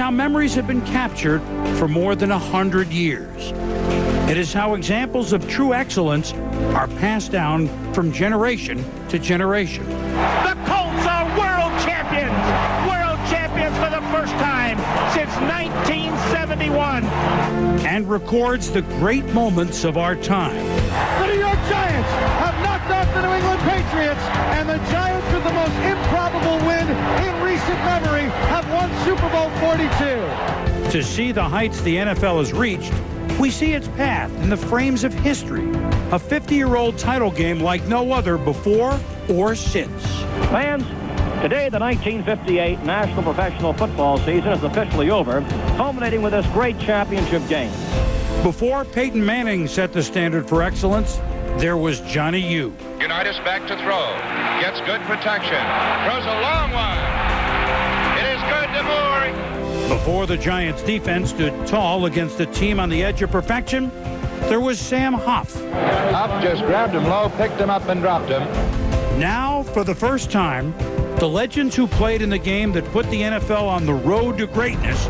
how memories have been captured for more than 100 years. It is how examples of true excellence are passed down from generation to generation. The Colts are world champions for the first time since 1971. And records the great moments of our time. The New York Giants have knocked off the New England Patriots, and the Giants, with the most improbable win in recent memory, have won Super Bowl 42. To see the heights the NFL has reached, we see its path in the frames of history. A 50-year-old title game like no other before or since. Fans, today the 1958 National Professional Football season is officially over, culminating with this great championship game. Before Peyton Manning set the standard for excellence, there was Johnny U. Unitas back to throw. Gets good protection. Throws a long one. It is good to Moore. Before the Giants' defense stood tall against a team on the edge of perfection, there was Sam Huff. Huff just grabbed him low, picked him up, and dropped him. Now, for the first time, the legends who played in the game that put the NFL on the road to greatness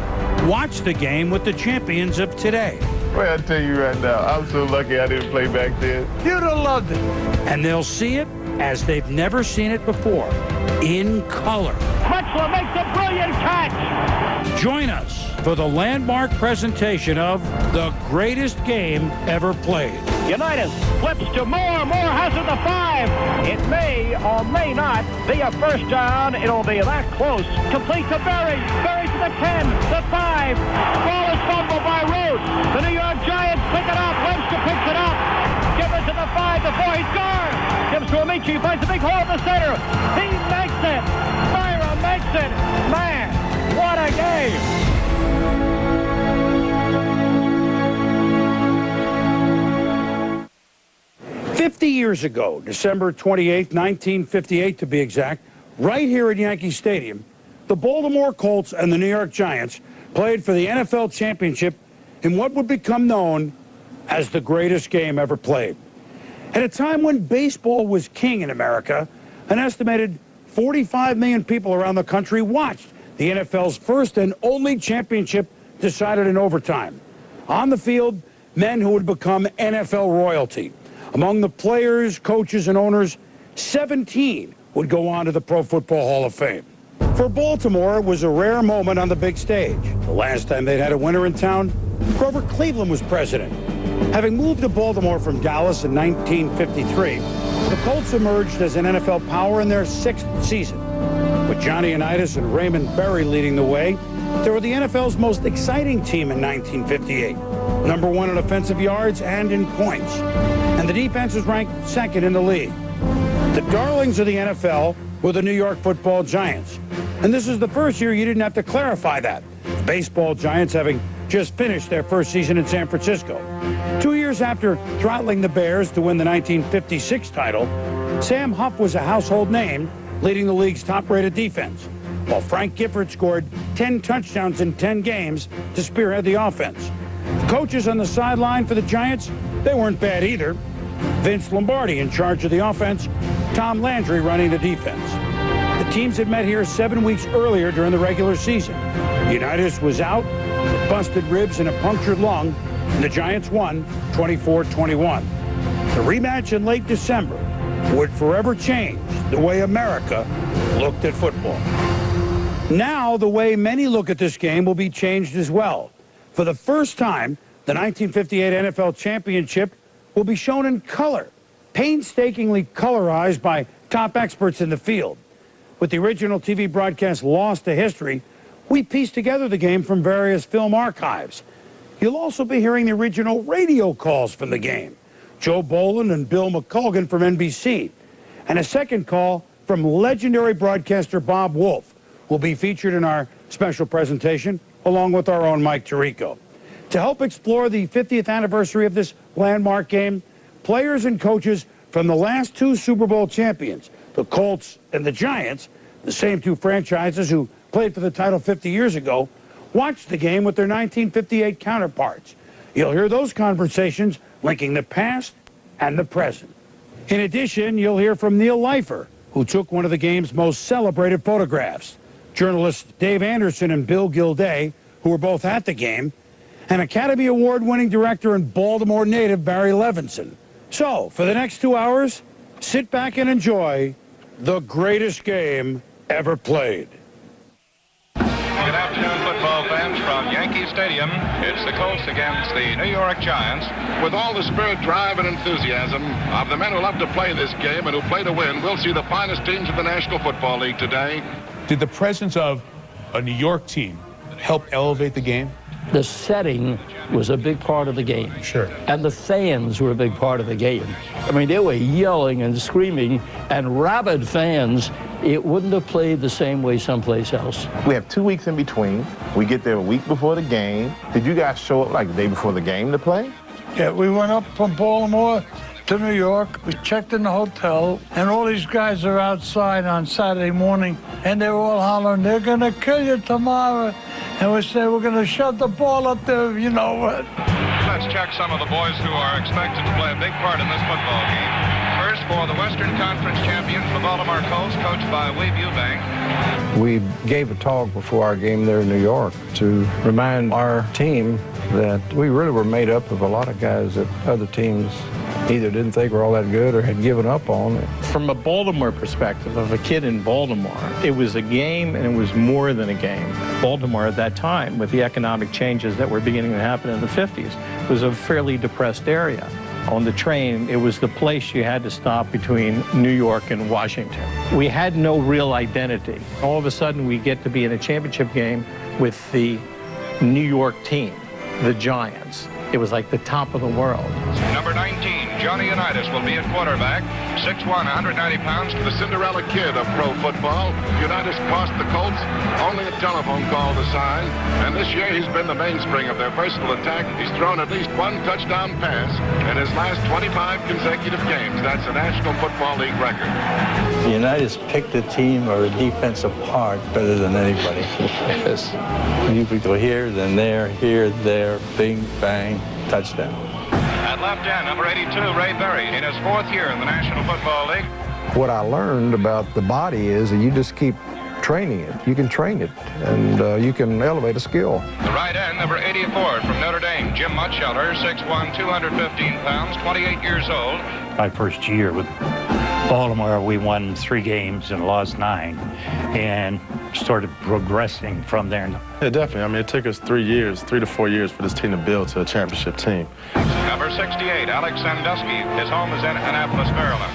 watch the game with the champions of today. Well, I tell you right now, I'm so lucky I didn't play back then. You'd have loved it. And they'll see it as they've never seen it before, in color. Drexler makes a brilliant catch. Join us for the landmark presentation of the greatest game ever played. Unitas flips to Moore. Moore has it the 5. It may or may not be a first down. It'll be that close. Complete to Berry. Berry to the 10, the 5. Ball is fumbled by Root. The New York Giants pick it up. Webster picks it up. Give it to the 5, the 4. He's gone. Gives to Amici. Finds a big hole in the center. He makes it. Myra makes it. Man, what a game. 50 years ago, December 28, 1958 to be exact, right here at Yankee Stadium, the Baltimore Colts and the New York Giants played for the NFL championship in what would become known as the greatest game ever played. At a time when baseball was king in America, an estimated 45 million people around the country watched the NFL's first and only championship decided in overtime. On the field, men who would become NFL royalty. Among the players, coaches, and owners, 17 would go on to the Pro Football Hall of Fame. For Baltimore, it was a rare moment on the big stage. The last time they'd had a winner in town, Grover Cleveland was president. Having moved to Baltimore from Dallas in 1953, the Colts emerged as an NFL power in their 6th season. With Johnny Unitas and Raymond Berry leading the way, they were the NFL's most exciting team in 1958. Number 1 in offensive yards and in points. And the defense was ranked 2nd in the league. The darlings of the NFL were the New York Football Giants. And this is the first year you didn't have to clarify that. The baseball Giants having just finished their first season in San Francisco. 2 years after throttling the Bears to win the 1956 title, Sam Huff was a household name, leading the league's top-rated defense, while Frank Gifford scored 10 touchdowns in 10 games to spearhead the offense. The coaches on the sideline for the Giants, they weren't bad either. Vince Lombardi in charge of the offense, Tom Landry running the defense. The teams had met here 7 weeks earlier during the regular season. Unitas was out with busted ribs and a punctured lung, and the Giants won 24-21. The rematch in late December would forever change the way America looked at football. Now, the way many look at this game will be changed as well. For the first time, the 1958 NFL Championship will be shown in color, painstakingly colorized by top experts in the field. With the original TV broadcast lost to history, we pieced together the game from various film archives. You'll also be hearing the original radio calls from the game. Joe Boland and Bill McColgan from NBC. And a second call from legendary broadcaster Bob Wolf will be featured in our special presentation, along with our own Mike Tirico. To help explore the 50th anniversary of this landmark game, players and coaches from the last 2 Super Bowl champions, the Colts and the Giants, the same 2 franchises who played for the title 50 years ago, watched the game with their 1958 counterparts. You'll hear those conversations linking the past and the present. In addition, you'll hear from Neil Leifer, who took one of the game's most celebrated photographs. Journalists Dave Anderson and Bill Gilday who were both at the game, and Academy Award-winning director and Baltimore native Barry Levinson. So, for the next 2 hours, sit back and enjoy the greatest game ever played. Good afternoon, football fans from Yankee Stadium. It's the Colts against the New York Giants. With all the spirit, drive, and enthusiasm of the men who love to play this game and who play to win, we'll see the finest teams in the National Football League today. Did the presence of a New York team help elevate the game? The setting was a big part of the game. Sure. And the fans were a big part of the game. I mean, they were yelling and screaming, and rabid fans. It wouldn't have played the same way someplace else. We have 2 weeks in between. We get there a week before the game. Did you guys show up like the day before the game to play? Yeah, we went up from Baltimore to New York. We checked in the hotel, and all these guys are outside on Saturday morning, and they were all hollering, "They're gonna kill you tomorrow." And we said, "We're gonna shove the ball up there, you know what." Let's check some of the boys who are expected to play a big part in this football game. First, for the Western Conference champions, the Baltimore Colts, coached by Weeb Eubank. We gave a talk before our game there in New York to remind our team that we really were made up of a lot of guys that other teams either didn't think were all that good or had given up on. From a Baltimore perspective, of a kid in Baltimore, it was a game, and it was more than a game. Baltimore at that time, with the economic changes that were beginning to happen in the 50s, was a fairly depressed area. On the train, it was the place you had to stop between New York and Washington. We had no real identity. All of a sudden, we get to be in a championship game with the New York team, the Giants. It was like the top of the world. Number 19, Johnny Unitas will be at quarterback. 6'1", 190 pounds. The Cinderella kid of pro football. Unitas cost the Colts only a telephone call to sign. And this year he's been the mainspring of their versatile attack. He's thrown at least one touchdown pass in his last 25 consecutive games. That's a National Football League record. Unitas picked a team or a defense apart better than anybody. Yes. You could go here, then there, here, there, bing, bang, touchdown. At left end, number 82, Ray Berry, in his 4th year in the National Football League. What I learned about the body is that you just keep training it. You can train it, and you can elevate a skill. The right end, number 84 from Notre Dame, Jim Mutschelter, 6'1", 215 pounds, 28 years old. My first year with Baltimore, we won 3 games and lost 9, and started progressing from there. Yeah, definitely. I mean, it took us 3 to 4 years for this team to build to a championship team. Number 68, Alex Sandusky. His home is in Annapolis, Maryland.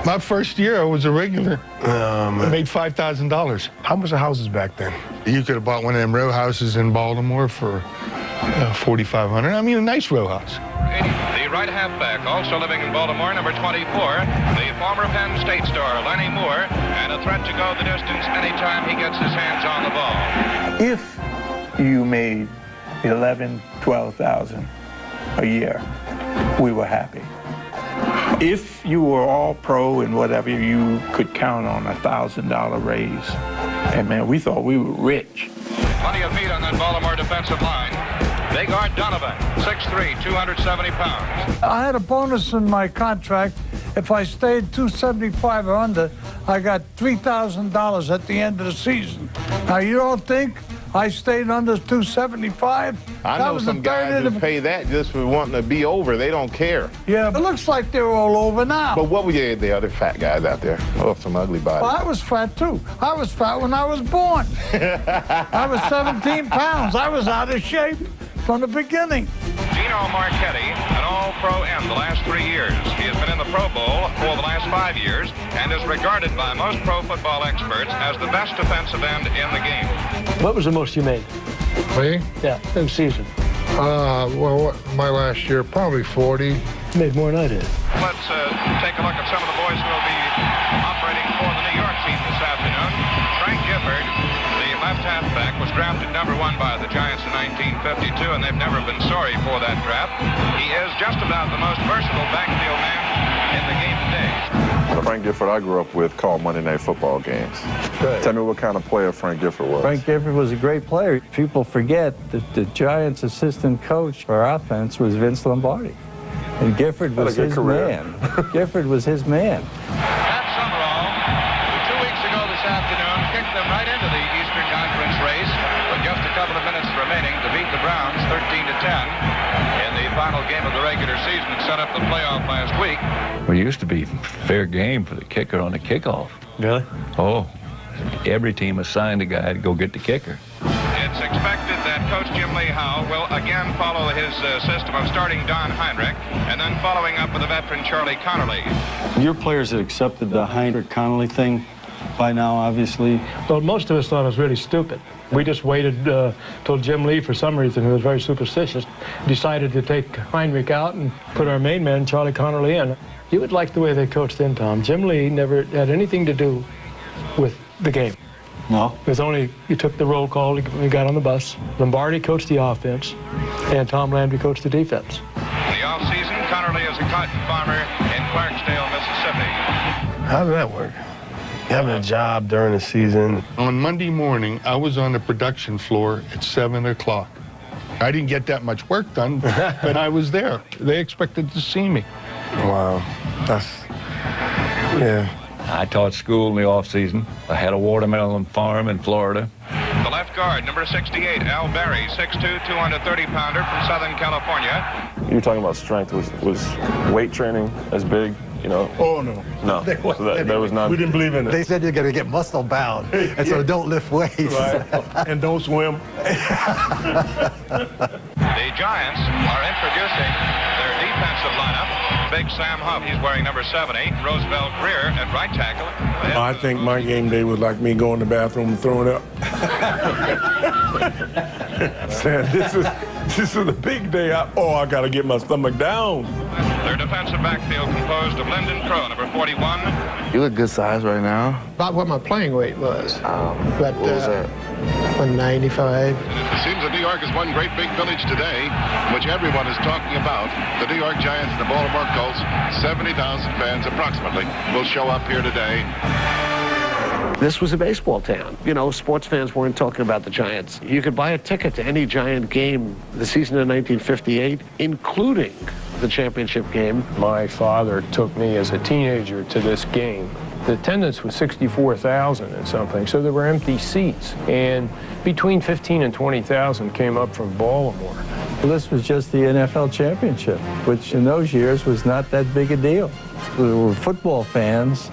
My first year, I was a regular. I made $5,000. How much are houses back then? You could have bought one of them row houses in Baltimore for $4,500. I mean, a nice row house. The right halfback, also living in Baltimore, number 24, the former Penn State star, Lenny Moore, and a threat to go the distance anytime he gets his hands on the ball. If you made 11, 12,000 a year, we were happy. If you were all pro and whatever, you could count on $1,000 raise. And man, we thought we were rich. Plenty of meat on that Baltimore defensive line. They guard Donovan, 6'3", 270 pounds. I had a bonus in my contract. If I stayed 275 or under, I got $3,000 at the end of the season. Now, you don't think I stayed under 275? I know some guys who pay that just for wanting to be over. They don't care. Yeah, it looks like they're all over now. But what were the other fat guys out there? Oh, some ugly bodies. Well, I was fat, too. I was fat when I was born. I was 17 pounds. I was out of shape from the beginning. Gino Marchetti, an all-pro end the last 3 years. He has been in the Pro Bowl for the last 5 years and is regarded by most pro football experts as the best defensive end in the game. What was the most you made? Me? Yeah, in season. Well, my last year, probably 40. You made more than I did. Let's take a look at some of the boys who will be operating for the New York team this afternoon. Frank Gifford, the left halfback, was drafted number 1 by the Giants in 1952, and they've never been sorry for that draft. He is just about the most versatile backfield man in the game today. Frank Gifford, I grew up with, called Monday Night Football games. Good. Tell me what kind of player Frank Gifford was. Frank Gifford was a great player. People forget that the Giants' assistant coach for offense was Vince Lombardi. And Gifford was his man. Gifford was his man. Pat Summerall, who 2 weeks ago this afternoon kicked them right into the Eastern Conference race with just a couple of minutes remaining in the final game of the regular season and set up the playoff last week. Well, it used to be fair game for the kicker on the kickoff. Really? Oh, every team assigned a guy to go get the kicker. It's expected that Coach Jim Lee Howe will again follow his system of starting Don Heinrich and then following up with the veteran Charlie Connerly. Your players had accepted the Heinrich-Connolly thing by now, obviously. Well, most of us thought it was really stupid. We just waited till Jim Lee, for some reason, who was very superstitious, decided to take Heinrich out and put our main man, Charlie Connerly, in. You would like the way they coached then, Tom. Jim Lee never had anything to do with the game. No. It was only, you took the roll call, we got on the bus. Lombardi coached the offense, and Tom Landry coached the defense. In the offseason, Connerly is a cotton farmer in Clarksdale, Mississippi. How did that work? Having a job during the season. On Monday morning, I was on the production floor at 7 o'clock. I didn't get that much work done, but I was there. They expected to see me. Wow, that's, yeah. I taught school in the off-season. I had a watermelon farm in Florida. The left guard, number 68, Al Berry, 6'2", 230-pounder from Southern California. You were talking about strength. Was weight training as big, you know? Oh, no. No, so that was not. We didn't believe in it. They said you're going to get muscle bound, and so don't lift weights. Right. And don't swim. The Giants are introducing their defensive lineup. Big Sam Huff, he's wearing number 70. Roosevelt Greer at right tackle. I think my game day was like me going to the bathroom and throwing up. Saying, this is a big day. I got to get my stomach down. Their defensive backfield composed of Lyndon Crow, number 41. You look good size right now. About what my playing weight was. What was that? 195. It seems that New York is one great big village today, which everyone is talking about. The New York Giants and the Baltimore Colts, 70,000 fans approximately, will show up here today. This was a baseball town. You know, sports fans weren't talking about the Giants. You could buy a ticket to any Giant game the season of 1958, including the championship game. My father took me as a teenager to this game. The attendance was 64,000 and something, so there were empty seats. And between 15 and 20,000 came up from Baltimore. Well, this was just the NFL championship, which in those years was not that big a deal. There were football fans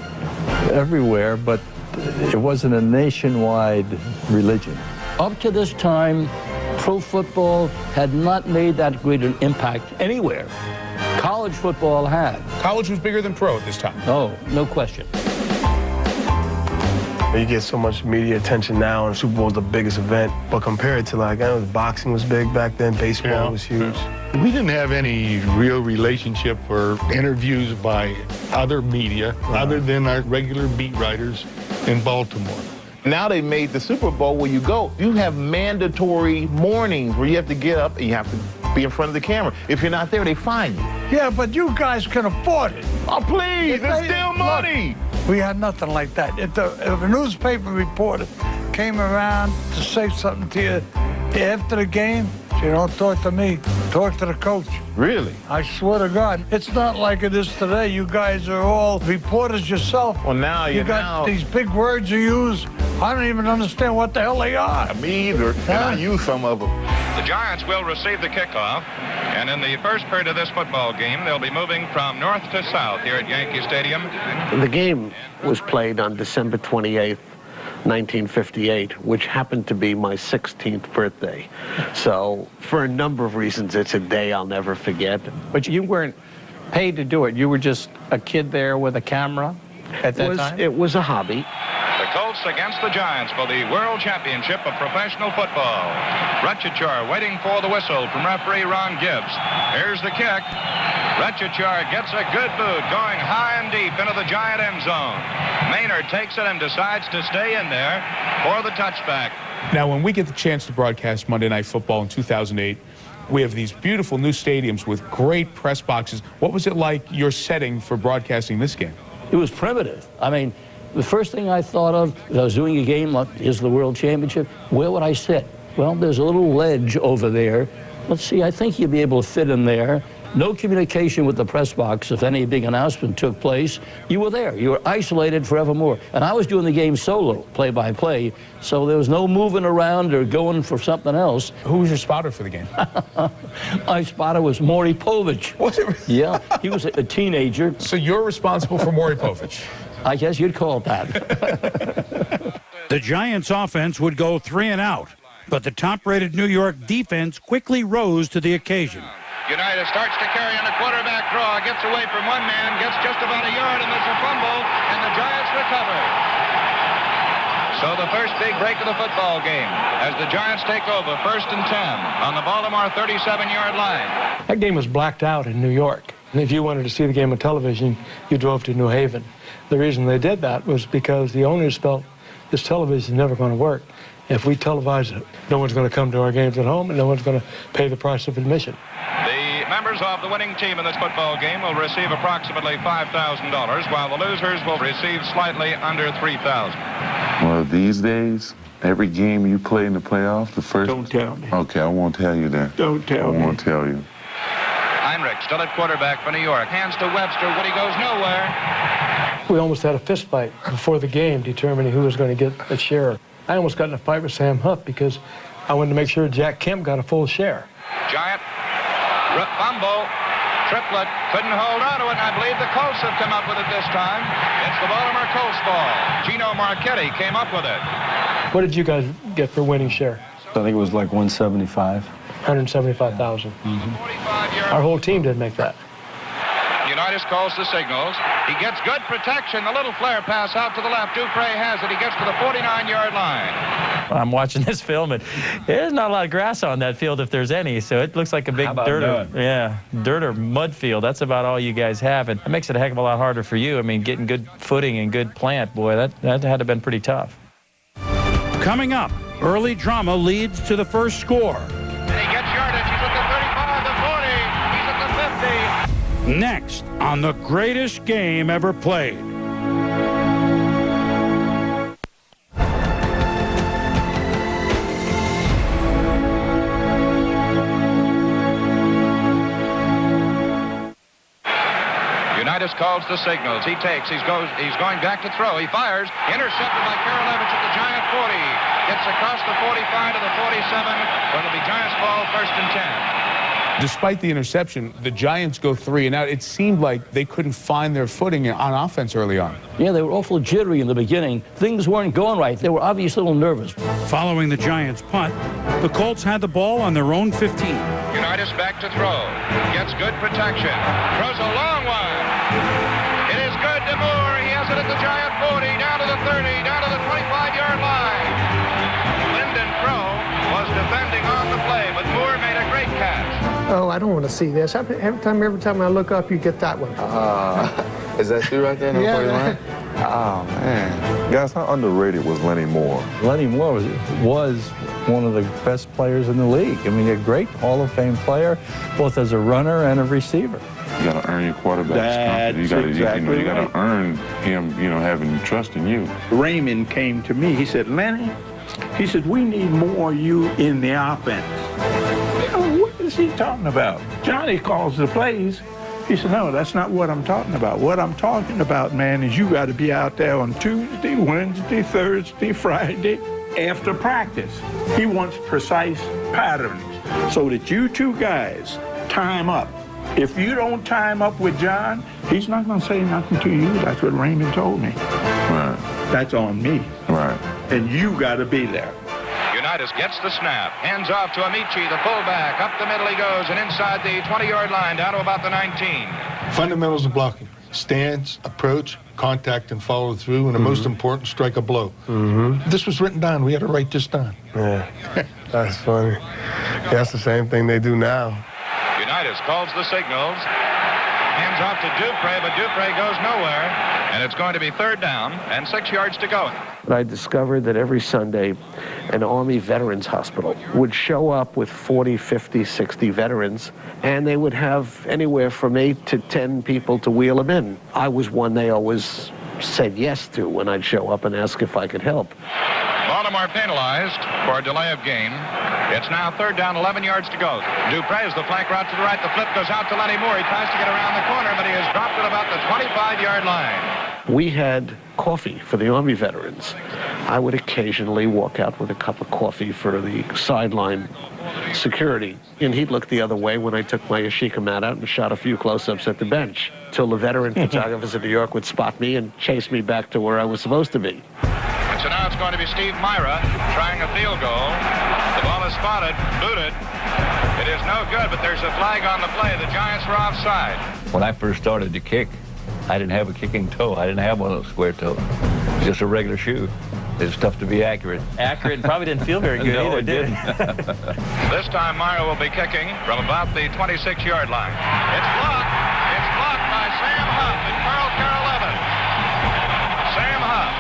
everywhere, but it wasn't a nationwide religion. Up to this time, pro football had not made that great an impact anywhere. College football had. College was bigger than pro at this time. Oh, no question. You get so much media attention now, and Super Bowl is the biggest event. But compared to, like, I know boxing was big back then, baseball was huge. We didn't have any real relationship or interviews by other media other than our regular beat writers in Baltimore. Now they made the Super Bowl where you have mandatory mornings where you have to get up and you have to be in front of the camera. If you're not there, they fine you. Yeah, but you guys can afford it. Oh, please, it's still money. Look, we had nothing like that. If a newspaper reporter came around to say something to you after the game, you don't talk to me, talk to the coach. Really? I swear to God. It's not like it is today. You guys are all reporters yourself. Well, now you got these big words you use. I don't even understand what the hell they are. Me either, and I use some of them. The Giants will receive the kickoff, and in the first period of this football game, they'll be moving from north to south here at Yankee Stadium. The game was played on December 28th, 1958, which happened to be my 16th birthday. So for a number of reasons, it's a day I'll never forget. But you weren't paid to do it. You were just a kid there with a camera at that time? It was a hobby. The Colts against the Giants for the World Championship of Professional Football. Retchichar waiting for the whistle from referee Ron Gibbs. Here's the kick. Retchichar gets a good boot going high and deep into the Giant end zone. Maynard takes it and decides to stay in there for the touchback. Now, when we get the chance to broadcast Monday Night Football in 2008, we have these beautiful new stadiums with great press boxes. What was it like, your setting for broadcasting this game? It was primitive. I mean, the first thing I thought of, if I was doing a game like is the World Championship, where would I sit? Well, there's a little ledge over there. Let's see, I think you'd be able to fit in there. No communication with the press box. If any big announcement took place, you were there. You were isolated forevermore. And I was doing the game solo, play-by-play, so there was no moving around or going for something else. Who was your spotter for the game? My spotter was Maury Povich. Was it? Yeah, he was a teenager. So you're responsible for Maury Povich? I guess you'd call it that. The Giants' offense would go 3 and out, but the top-rated New York defense quickly rose to the occasion. Unitas starts to carry on a quarterback draw, gets away from one man, gets just about a yard, and there's a fumble, and the Giants recover. So the first big break of the football game as the Giants take over 1st and 10 on the Baltimore 37-yard line. That game was blacked out in New York. And if you wanted to see the game on television, you drove to New Haven. The reason they did that was because the owners felt this television is never going to work. If we televise it, no one's going to come to our games at home, and no one's going to pay the price of admission. The members of the winning team in this football game will receive approximately $5,000, while the losers will receive slightly under $3,000. Well, these days, every game you play in the playoffs, the first... Don't tell me. Okay, I won't tell you that. Don't tell me. I won't tell you. Heinrich still at quarterback for New York. Hands to Webster. Woody goes nowhere. We almost had a fist fight before the game determining who was going to get a share. I almost got in a fight with Sam Huff because I wanted to make sure Jack Kemp got a full share. Giant fumble, triplet, couldn't hold on to it, and I believe the Colts have come up with it this time. It's the Baltimore Colts ball. Gino Marchetti came up with it. What did you guys get for winning share? I think it was like 175. 175,000. Our whole team didn't make that. Unitas calls the signals. He gets good protection. The little flare pass out to the left. Dupre has it. He gets to the 49-yard line. I'm watching this film, and there's not a lot of grass on that field if there's any, so it looks like a big dirt or mud field. That's about all you guys have, and it makes it a heck of a lot harder for you. I mean, getting good footing and good plant, boy, that had to have been pretty tough. Coming up, early drama leads to the first score. And he gets yardage. He's at the 35, the 40. He's at the 50. Next on the greatest game ever played. Unitas calls the signals. He takes. He's going back to throw. He fires. Intercepted by Karolevich at the Giant 40. Gets across the 45 to the 47. Where it'll be Giants ball 1st and 10. Despite the interception, the Giants go 3 and out. It seemed like they couldn't find their footing on offense early on. Yeah, they were awful jittery in the beginning. Things weren't going right. They were obviously a little nervous. Following the Giants' punt, the Colts had the ball on their own 15. Unitas back to throw. Gets good protection. Throws a long one. It is good to Moore. He has it at the Giant 40, down to the 30, down to the 25-yard line. Lyndon Crow was defending on the play, but Moore made a great catch. Oh, I don't want to see this. Every time I look up, you get that one. Is that you right there? Yeah. Oh, man. Guys, how underrated was Lenny Moore? Lenny Moore was one of the best players in the league. I mean, a great Hall of Fame player, both as a runner and a receiver. You got to earn your quarterback's confidence. You got to earn him, having trust in you. Raymond came to me. He said, Lenny, he said, we need more you in the offense. What is he talking about? Johnny calls the plays. He said, no, that's not what I'm talking about. What I'm talking about, man, is you got to be out there on Tuesday, Wednesday, Thursday, Friday, after practice. He wants precise patterns so that you two guys time up. If you don't time up with John, he's not going to say nothing to you. That's what Raymond told me. Right. That's on me. Right. And you got to be there. Unitas gets the snap, hands off to Amici, the fullback. Up the middle he goes, and inside the 20-yard line, down to about the 19. Fundamentals of blocking: stance, approach, contact, and follow through, and the most important, strike a blow. This was written down. We had to write this down. Yeah, that's funny. Yeah, that's the same thing they do now. Unitas calls the signals. Hands off to Dupre, but Dupre goes nowhere. And it's going to be 3rd down and 6 yards to go. But I discovered that every Sunday, an Army Veterans Hospital would show up with 40, 50, 60 veterans, and they would have anywhere from 8 to 10 people to wheel them in. I was one they always said yes to when I'd show up and ask if I could help. Baltimore Baltimore penalized for a delay of game. It's now 3rd down, 11 yards to go. Dupre is the flank route to the right. The flip goes out to Lenny Moore. He tries to get around the corner, but he has dropped at about the 25-yard line. We had coffee for the Army veterans. I would occasionally walk out with a cup of coffee for the sideline security, and he'd look the other way when I took my Yashica mat out and shot a few close-ups at the bench, till the veteran photographers in New York would spot me and chase me back to where I was supposed to be. And so now it's going to be Steve Myra trying a field goal. The ball is spotted, booted. It is no good, but there's a flag on the play. The Giants were offside. When I first started to kick, I didn't have a kicking toe. I didn't have one of those square toes. It was just a regular shoe. It was tough to be accurate. Accurate and probably didn't feel very good No, either, it did it? This time Myra will be kicking from about the 26-yard line. It's blocked. It's blocked by Sam Huff and Carl Carroll Evans. Sam Huff,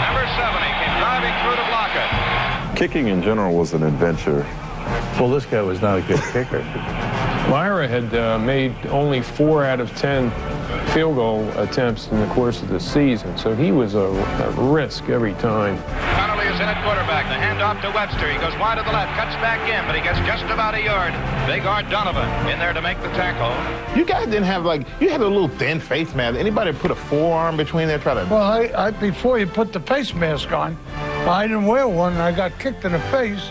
number 70, came driving through to block it. Kicking in general was an adventure. Well, this guy was not a good kicker. Myra had made only 4 out of 10 field goal attempts in the course of the season, so he was a risk every time. Connolly is in at quarterback. The handoff to Webster. He goes wide to the left, cuts back in, but he gets just about a yard. They guard Donovan in there to make the tackle. You guys didn't have, like, you had a little thin face mask. Anybody put a forearm between there, try to... Well, I before you put the face mask on, I didn't wear one, and I got kicked in the face,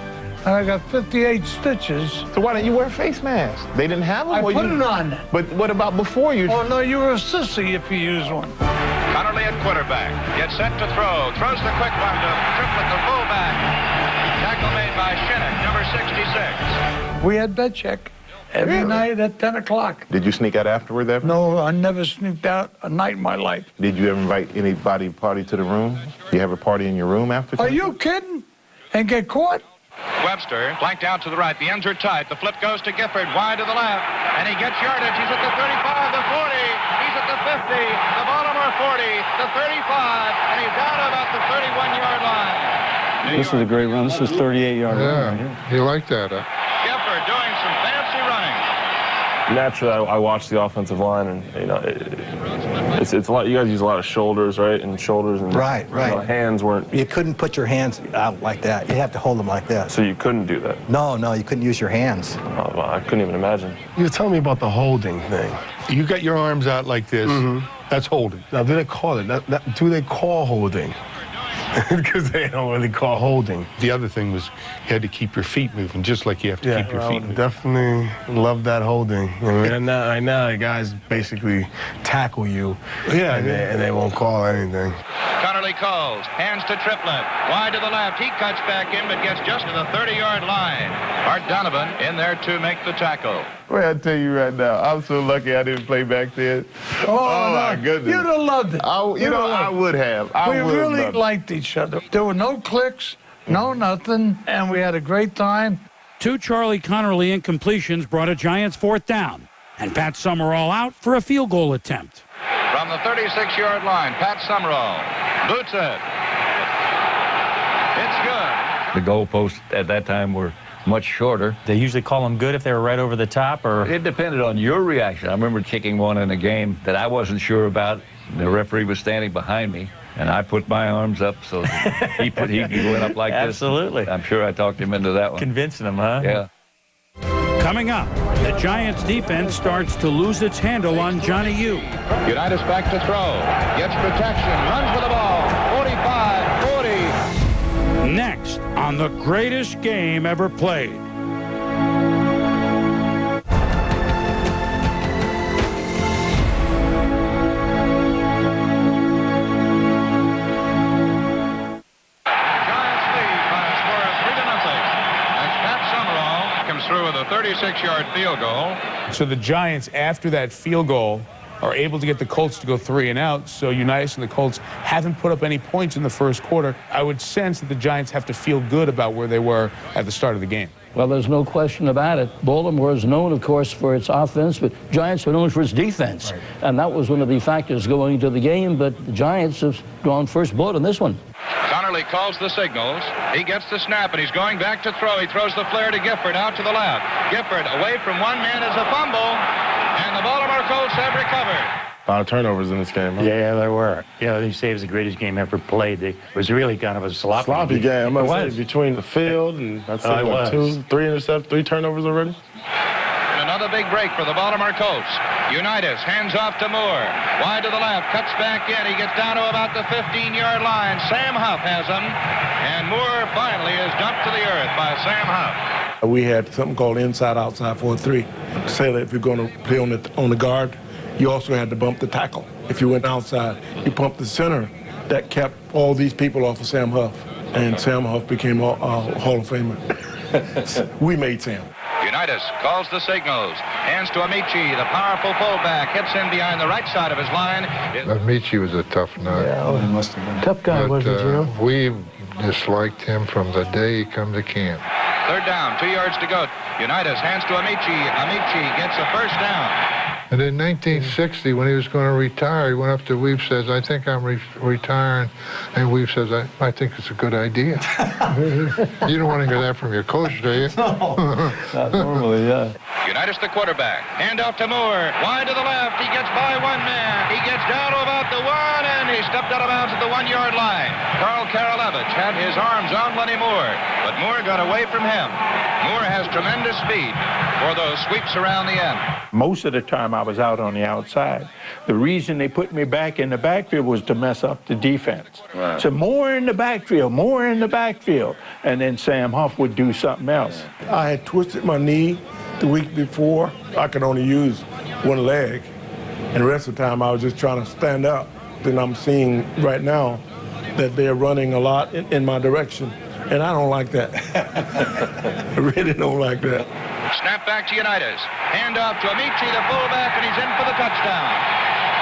and I got 58 stitches. So why didn't you wear a face mask? They didn't have them? I put it on. But what about before you? Oh, no, you were a sissy if you used one. Connolly at quarterback. Gets set to throw. Throws the quick one to Triplett, the fullback. Tackle made by Shinnick, number 66. We had bed check every night at 10 o'clock. Did you sneak out afterward ever? No, I never sneaked out a night in my life. Did you ever invite anybody party to the room? You have a party in your room after? Are you kidding? And get caught? Webster flanked out to the right. The ends are tight. The flip goes to Gifford, wide to the left, and he gets yardage. He's at the 35, the 40. He's at the 50, the Baltimore 40, the 35, and he's down about the 31-yard line. This is a great run. This is 38-yard run right here. You like that, huh? Gifford doing some fancy running. Naturally, I watch the offensive line, and you know, it's a lot. You guys use a lot of shoulders, right? And shoulders and Right. You know, hands weren't. You couldn't put your hands out like that. You have to hold them like that. So you couldn't do that. No, you couldn't use your hands. Oh, well, I couldn't even imagine. You were telling me about the holding thing. You got your arms out like this. That's holding. Now, do they call it? Do they call holding? Because they don't really call holding. The other thing was you had to keep your feet moving, just like you have to keep your feet moving. Definitely love that holding. I mean, right now, the guys basically tackle you, and they won't call anything. Connolly calls, hands to Triplett, wide to the left. He cuts back in, but gets just to the 30-yard line. Art Donovan in there to make the tackle. Well, I tell you right now, I'm so lucky I didn't play back then. Oh, my goodness. You'd have loved it. I would have. We really liked each other. There were no clicks, no nothing, and we had a great time. 2 Charlie Connolly incompletions brought a Giants 4th down, and Pat Summerall out for a field goal attempt. From the 36-yard line, Pat Summerall boots it. It's good. The goalposts at that time were much shorter. They usually call them good if they were right over the top, or? It depended on your reaction. I remember kicking one in a game that I wasn't sure about. The referee was standing behind me, and I put my arms up so that he went up like this. Absolutely. I'm sure I talked him into that one. Convincing him, huh? Yeah. Coming up, the Giants defense starts to lose its handle on Johnny U. Unitas back to throw. Gets protection. Runs with the ball. 45, 40. Next on the greatest game ever played. Through with a 36-yard field goal. So the Giants, after that field goal, are able to get the Colts to go 3 and out. So Unitas and the Colts haven't put up any points in the first quarter. I would sense that the Giants have to feel good about where they were at the start of the game. Well, there's no question about it. Baltimore is known, of course, for its offense, but Giants are known for its defense. Right. And that was one of the factors going into the game, but the Giants have gone first blood on this one. Connolly calls the signals. He gets the snap, and he's going back to throw. He throws the flare to Gifford out to the left. Gifford away from one man is a fumble, and the Baltimore Colts have recovered. A lot of turnovers in this game. Huh? Yeah, there were. Yeah, they say it was the greatest game ever played. It was really kind of a sloppy game. I must say, between the field and I'd say what, 2, 3 interceptions, 3 turnovers already. Another big break for the Baltimore Colts. Unitas hands off to Moore. Wide to the left, cuts back in. He gets down to about the 15-yard line. Sam Huff has him, and Moore finally is dumped to the earth by Sam Huff. We had something called inside-outside 4-3. Say that if you're going to play on the guard, you also had to bump the tackle. If you went outside, you pumped the center. That kept all these people off of Sam Huff, and Sam Huff became a Hall of Famer. We made Sam. Unitas calls the signals. Hands to Amici, the powerful fullback. Hits in behind the right side of his line. Amici was a tough nut. Yeah, he must have been. Tough guy, wasn't he, Jim? We disliked him from the day he come to camp. Third down, 2 yards to go. Unitas hands to Amici. Amici gets a first down. And in 1960, when he was going to retire, he went up to Weave, says, I think I'm retiring. And Weave says, I think it's a good idea. You don't want to hear that from your coach, do you? No, not normally, yeah. Unitas the quarterback. Hand off to Moore. Wide to the left. He gets by one man. He gets down to about the 1, and he stepped out of bounds at the 1-yard line. Carl Karalevich had his arms on Lenny Moore, but Moore got away from him. Moore has tremendous speed for those sweeps around the end. Most of the time I was out on the outside. The reason they put me back in the backfield was to mess up the defense. Right. So more in the backfield, more in the backfield. And then Sam Huff would do something else. I had twisted my knee the week before. I could only use one leg. And the rest of the time I was just trying to stand up. Then I'm seeing right now that they're running a lot in my direction. And I don't like that. I really don't like that. Snap back to Unitas. Hand off to Amici, the fullback, and he's in for the touchdown.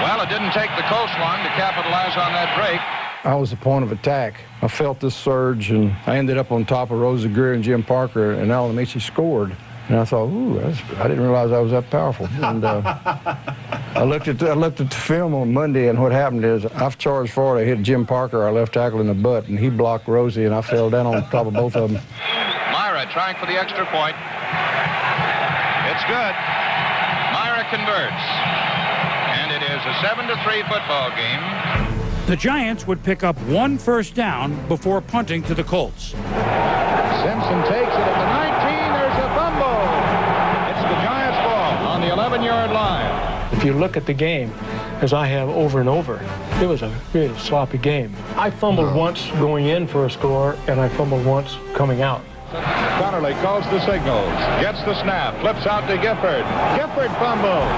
Well, it didn't take the Colts long to capitalize on that break. I was the point of attack. I felt this surge, and I ended up on top of Rosa Greer and Jim Parker, and Alan Amici scored. And I thought, ooh, I didn't realize I was that powerful. And I looked at the film on Monday, and what happened is I've charged forward. I hit Jim Parker, our left tackle, in the butt, and he blocked Rosie, and I fell down on top of both of them. Myra trying for the extra point. It's good. Myra converts. And it is a 7-3 football game. The Giants would pick up 1 first down before punting to the Colts. Simpson takes it at the 19. There's a fumble. It's the Giants' ball on the 11-yard line. If you look at the game, as I have over and over, it was a really sloppy game. I fumbled once going in for a score, and I fumbled once coming out. Connerly calls the signals, gets the snap, flips out to Gifford. Gifford fumbles.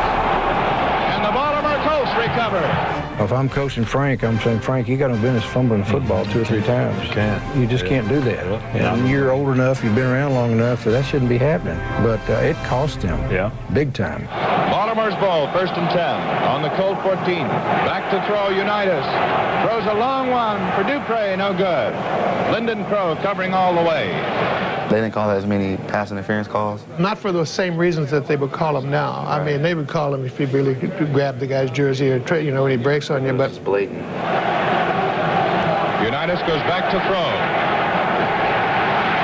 And the Baltimore Colts recover. If I'm coaching Frank, I'm saying, Frank, you got no business fumbling the football 2 or 3 times. You can't. You just can't do that. And you're old enough, you've been around long enough, that shouldn't be happening. But it cost him. Yeah. Big time. Baltimore's ball, 1st and 10 on the Colt 14. Back to throw, Unitas. Throws a long one for Dupre, no good. Lyndon Crow covering all the way. They didn't call as many pass interference calls? Not for the same reasons that they would call them now. I mean, they would call them if you really grab the guy's jersey or, you know, when he breaks on you, but... It's blatant. Unitas goes back to throw.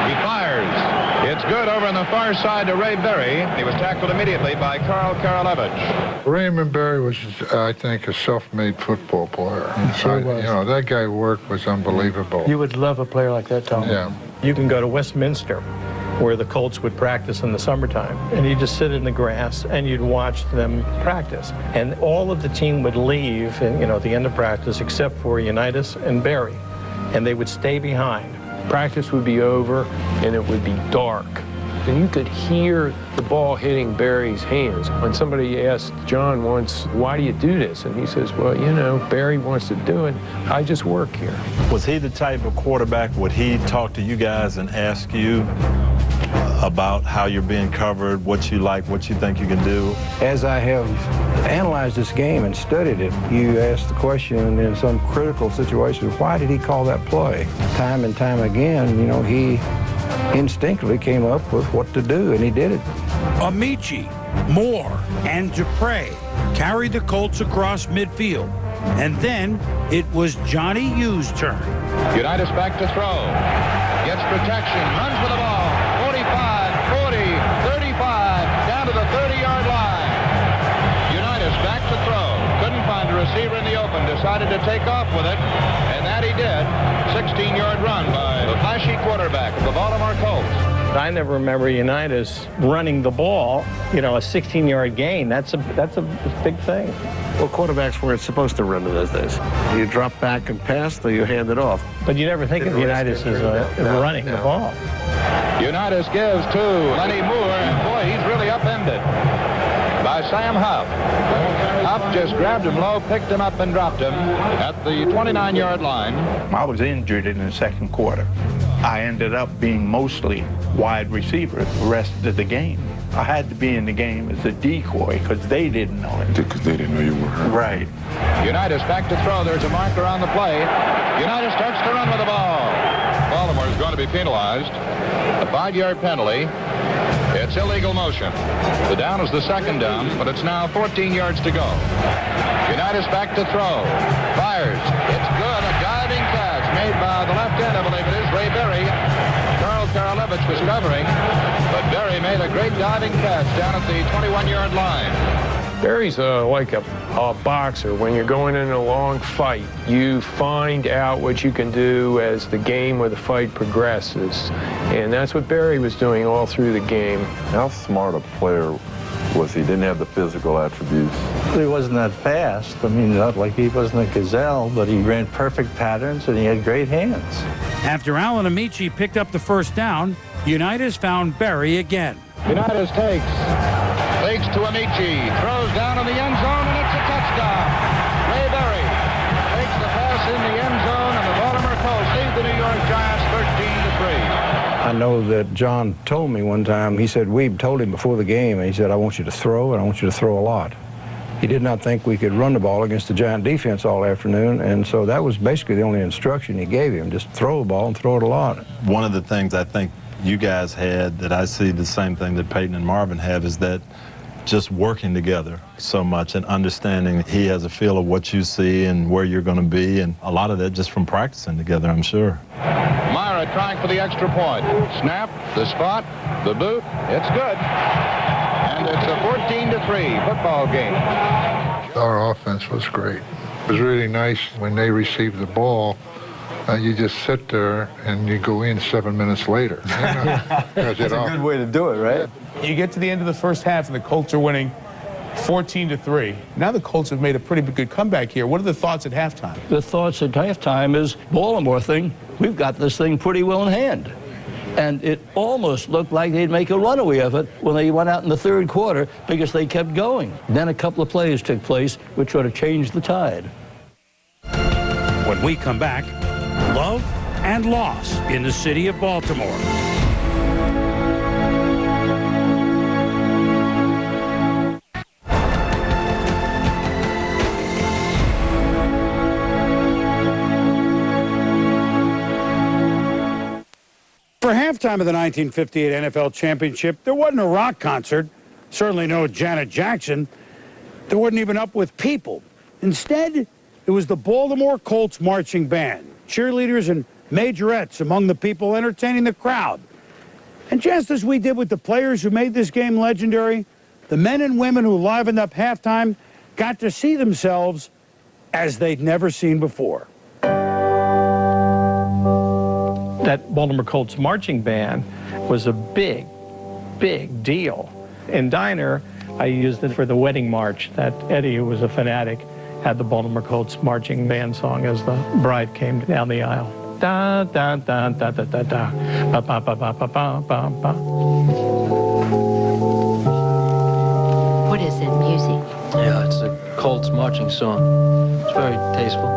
He fires. It's good over on the far side to Ray Berry. He was tackled immediately by Carl Karalevich. Raymond Berry was, I think, a self-made football player. Sure was. You know, that guy's work was unbelievable. You would love a player like that, Tom. Yeah. You can go to Westminster, where the Colts would practice in the summertime, and you just sit in the grass and you'd watch them practice. And all of the team would leave, and, you know, at the end of practice, except for Unitas and Berry, and they would stay behind. Practice would be over, and it would be dark. And you could hear the ball hitting Barry's hands. When somebody asked John once, why do you do this? And he says, well, you know, Barry wants to do it. I just work here. Was he the type of quarterback, would he talk to you guys and ask you about how you're being covered, what you like, what you think you can do? As I have analyzed this game and studied it, you ask the question in some critical situation, why did he call that play? Time and time again, you know, he instinctively came up with what to do, and he did it. Amici, Moore, and Dupre carried the Colts across midfield. And then it was Johnny U's turn. Unitas back to throw. Gets protection, runs with the ball. 45, 40, 35, down to the 30-yard line. Unitas back to throw. Couldn't find receiver in the open decided to take off with it, and that he did. 16-yard run by the flashy quarterback of the Baltimore Colts. I never remember Unitas running the ball, you know, a 16-yard gain. That's a big thing. Well, quarterbacks weren't supposed to run in those days. You drop back and pass, or you hand it off. But you never think of Unitas as running the ball. Unitas gives to Lenny Moore, and boy, he's really upended by Sam Huff. Huff just grabbed him low, picked him up, and dropped him at the 29-yard line. I was injured in the second quarter. I ended up being mostly wide receiver the rest of the game. I had to be in the game as a decoy because they didn't know it. Because they didn't know you were hurt. Right. Unitas back to throw. There's a marker on the play. Unitas starts to run with the ball. Baltimore is going to be penalized. A 5-yard penalty. It's illegal motion. The down is the second down, but it's now 14 yards to go. Unitas back to throw. Fires. It's good. A diving catch made by the left end, I believe it is, Ray Berry. Carl Karalevich was covering, but Berry made a great diving catch down at the 21-yard line. Barry's like a boxer. When you're going in a long fight, you find out what you can do as the game or the fight progresses. And that's what Barry was doing all through the game. How smart a player was he? Didn't have the physical attributes. He wasn't that fast. I mean, not like he wasn't a gazelle, but he ran perfect patterns and he had great hands. After Alan Amici picked up the first down, Unitas found Berry again. Unitas takes to Amici, throws down in the end zone, and it's a touchdown. Ray Berry takes the pass in the end zone, and the Baltimore Colts lead the New York Giants 13-3. I know that John told me one time, he said, Weeb told him before the game, and he said, I want you to throw, and I want you to throw a lot. He did not think we could run the ball against the Giant defense all afternoon, and so that was basically the only instruction he gave him, just throw the ball and throw it a lot. One of the things I think you guys had that I see the same thing that Peyton and Marvin have is that just working together so much and understanding he has a feel of what you see and where you're going to be, and a lot of that just from practicing together, I'm sure. Myra trying for the extra point. Snap, the spot, the boot, it's good. And it's a 14-3 football game. Our offense was great. It was really nice when they received the ball. You just sit there and you go in 7 minutes later. That's a good way to do it, right? You get to the end of the first half and the Colts are winning 14-3. Now the Colts have made a pretty good comeback here. What are the thoughts at halftime? The thoughts at halftime is Baltimore thing. We've got this thing pretty well in hand. And it almost looked like they'd make a runaway of it when they went out in the third quarter because they kept going. Then a couple of plays took place which sort of changed the tide. When we come back, love and loss in the city of Baltimore. For halftime of the 1958 NFL Championship, there wasn't a rock concert, certainly no Janet Jackson. There wasn't even Up With People. Instead, it was the Baltimore Colts marching band, cheerleaders and majorettes among the people entertaining the crowd. And just as we did with the players who made this game legendary, the men and women who livened up halftime got to see themselves as they'd never seen before. That Baltimore Colts marching band was a big, big deal. In Diner, I used it for the wedding march that Eddie, who was a fanatic, had the Baltimore Colts marching band song as the bride came down the aisle. Da, da, da, da, da, da, da. Ba, ba, ba, ba, ba, ba, ba, ba. What is it, music? Yeah, it's a Colts marching song. It's very tasteful,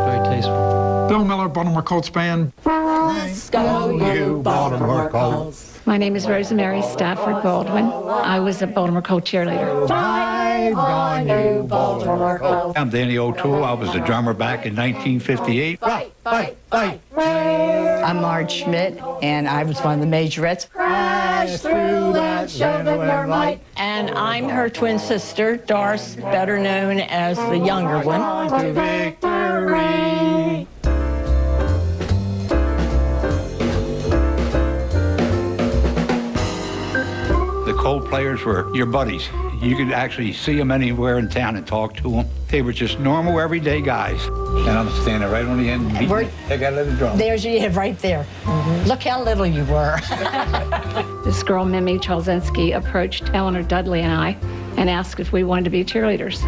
very tasteful. Bill Miller, Baltimore Colts band. Let's go, you Baltimore Colts. My name is Rosemary Stafford Baldwin. I was a Baltimore Colts cheerleader. Drive on, you Baltimore Colts. I'm Danny O'Toole. I was the drummer back in 1958. Fight, fight, fight. I'm Marge Schmidt, and I was one of the majorettes. Crash through that Chevrolet light. And I'm her twin sister, Darce, better known as the younger one. To victory. The Colt players were your buddies. You could actually see them anywhere in town and talk to them. They were just normal, everyday guys. And I'm standing right on the end. They got a little drum. There's you, right there. Look how little you were. This girl, Mimi Chalzinski, approached Eleanor Dudley and I and asked if we wanted to be cheerleaders.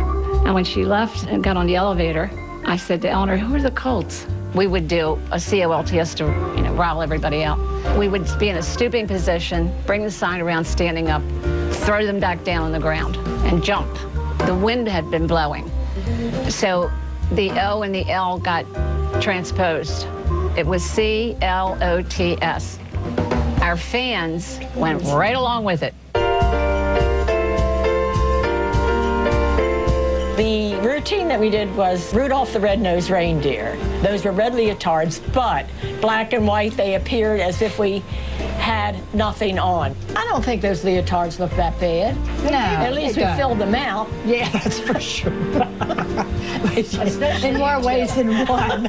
And when she left and got on the elevator, I said to Eleanor, who are the Colts? We would do a COLTS to, rile everybody out. We would be in a stooping position, bring the sign around standing up, throw them back down on the ground, and jump. The wind had been blowing. So the O and the L got transposed. It was CLOTS. Our fans went right along with it. The routine that we did was Rudolph the Red-Nosed Reindeer. Those were red leotards, but black and white, they appeared as if we had nothing on. I don't think those leotards look that bad. No. At least we filled them out. Yeah, that's for sure. In more ways than one.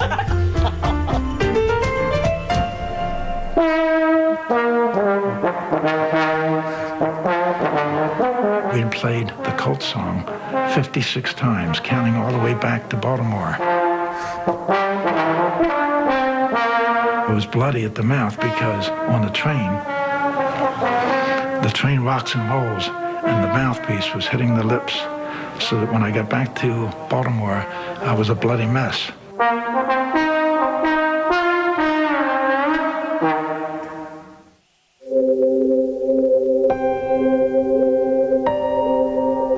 We played the Colts song 56 times, counting all the way back to Baltimore. It was bloody at the mouth because on the train rocks and rolls, and the mouthpiece was hitting the lips, so that when I got back to Baltimore, I was a bloody mess.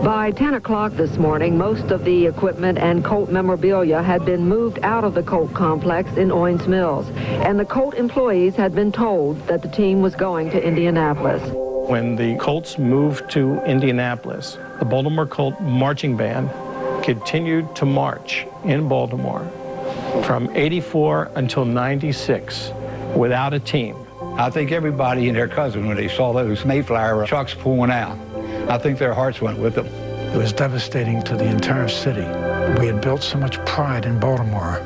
By 10 o'clock this morning, most of the equipment and Colt memorabilia had been moved out of the Colt complex in Owings Mills, and the Colt employees had been told that the team was going to Indianapolis. When the Colts moved to Indianapolis, the Baltimore Colt marching band continued to march in Baltimore from 84 until 96 without a team. I think everybody and their cousin, when they saw those Mayflower trucks pulling out, I think their hearts went with them. It was devastating to the entire city. We had built so much pride in Baltimore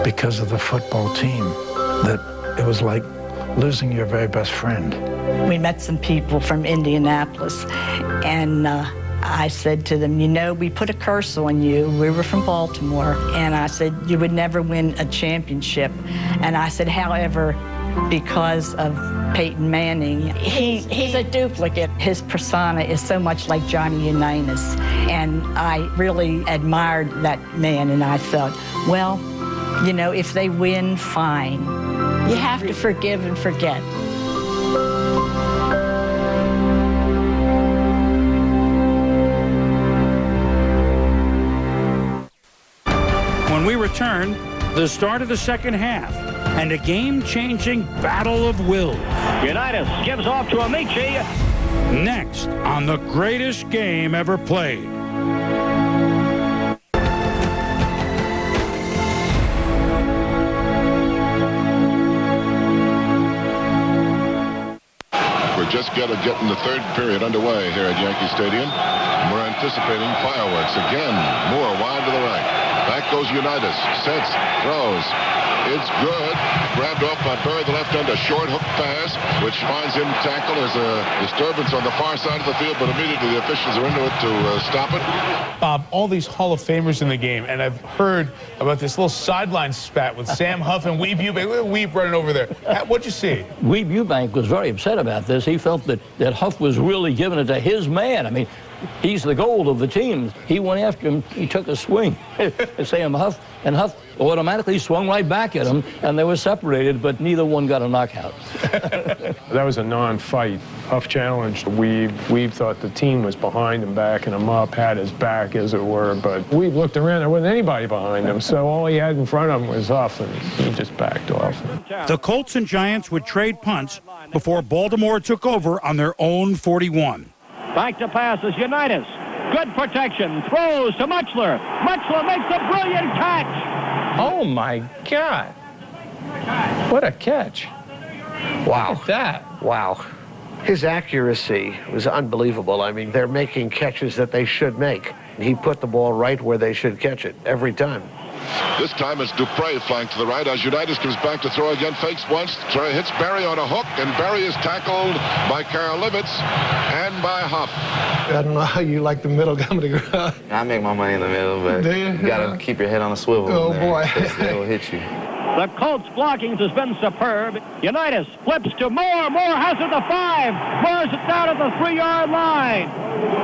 because of the football team that it was like losing your very best friend. We met some people from Indianapolis, and I said to them, we put a curse on you. We were from Baltimore, and I said, you would never win a championship. And I said, however, because of Peyton Manning, he's a duplicate. His persona is so much like Johnny Unitas, and I really admired that man, and I thought, well, if they win, fine. You have to forgive and forget. When we return, the start of the second half and a game-changing battle of wills. Unitas gives off to Amici. Next on the greatest game ever played. We're just getting the third period underway here at Yankee Stadium. We're anticipating fireworks. Again, Moore wide to the right. Back goes Unitas. Sets, throws. It's good. Grabbed off by Bird, the left end, a short hook pass, which finds him tackled. There's a disturbance on the far side of the field, but immediately the officials are into it to stop it. Bob, all these Hall of Famers in the game, and I've heard about this little sideline spat with Sam Huff and Weeb Eubank. Look at Weeb running over there. What'd you see? Weeb Eubank was very upset about this. He felt that Huff was really giving it to his man. I mean, he's the gold of the team. He went after him. He took a swing at Sam Huff, and Huff automatically swung right back at him, and they were separated, but neither one got a knockout. That was a non-fight. Huff challenged Weeb. Weeb thought the team was behind him, backing him up, had his back, as it were, but Weeb looked around. There wasn't anybody behind him, so all he had in front of him was Huff, and he just backed off. The Colts and Giants would trade punts before Baltimore took over on their own 41. Back to passes, Unitas. Good protection. Throws to Mutchler. Mutchler makes a brilliant catch. Oh, my God. What a catch. Wow. Look at that. Wow. His accuracy was unbelievable. I mean, they're making catches that they should make. He put the ball right where they should catch it every time. This time it's Dupre flying to the right as Unitas comes back to throw again. Fakes once, hits Barry on a hook, and Barry is tackled by Karolevitz and by Huff. I don't know how you like the middle coming to ground. I make my money in the middle, but you got to keep your head on a swivel. Oh, boy. They will hit you. The Colts blocking has been superb. Unitas flips to Moore. Moore has it at the 5. Moores it down at the 3-yard line.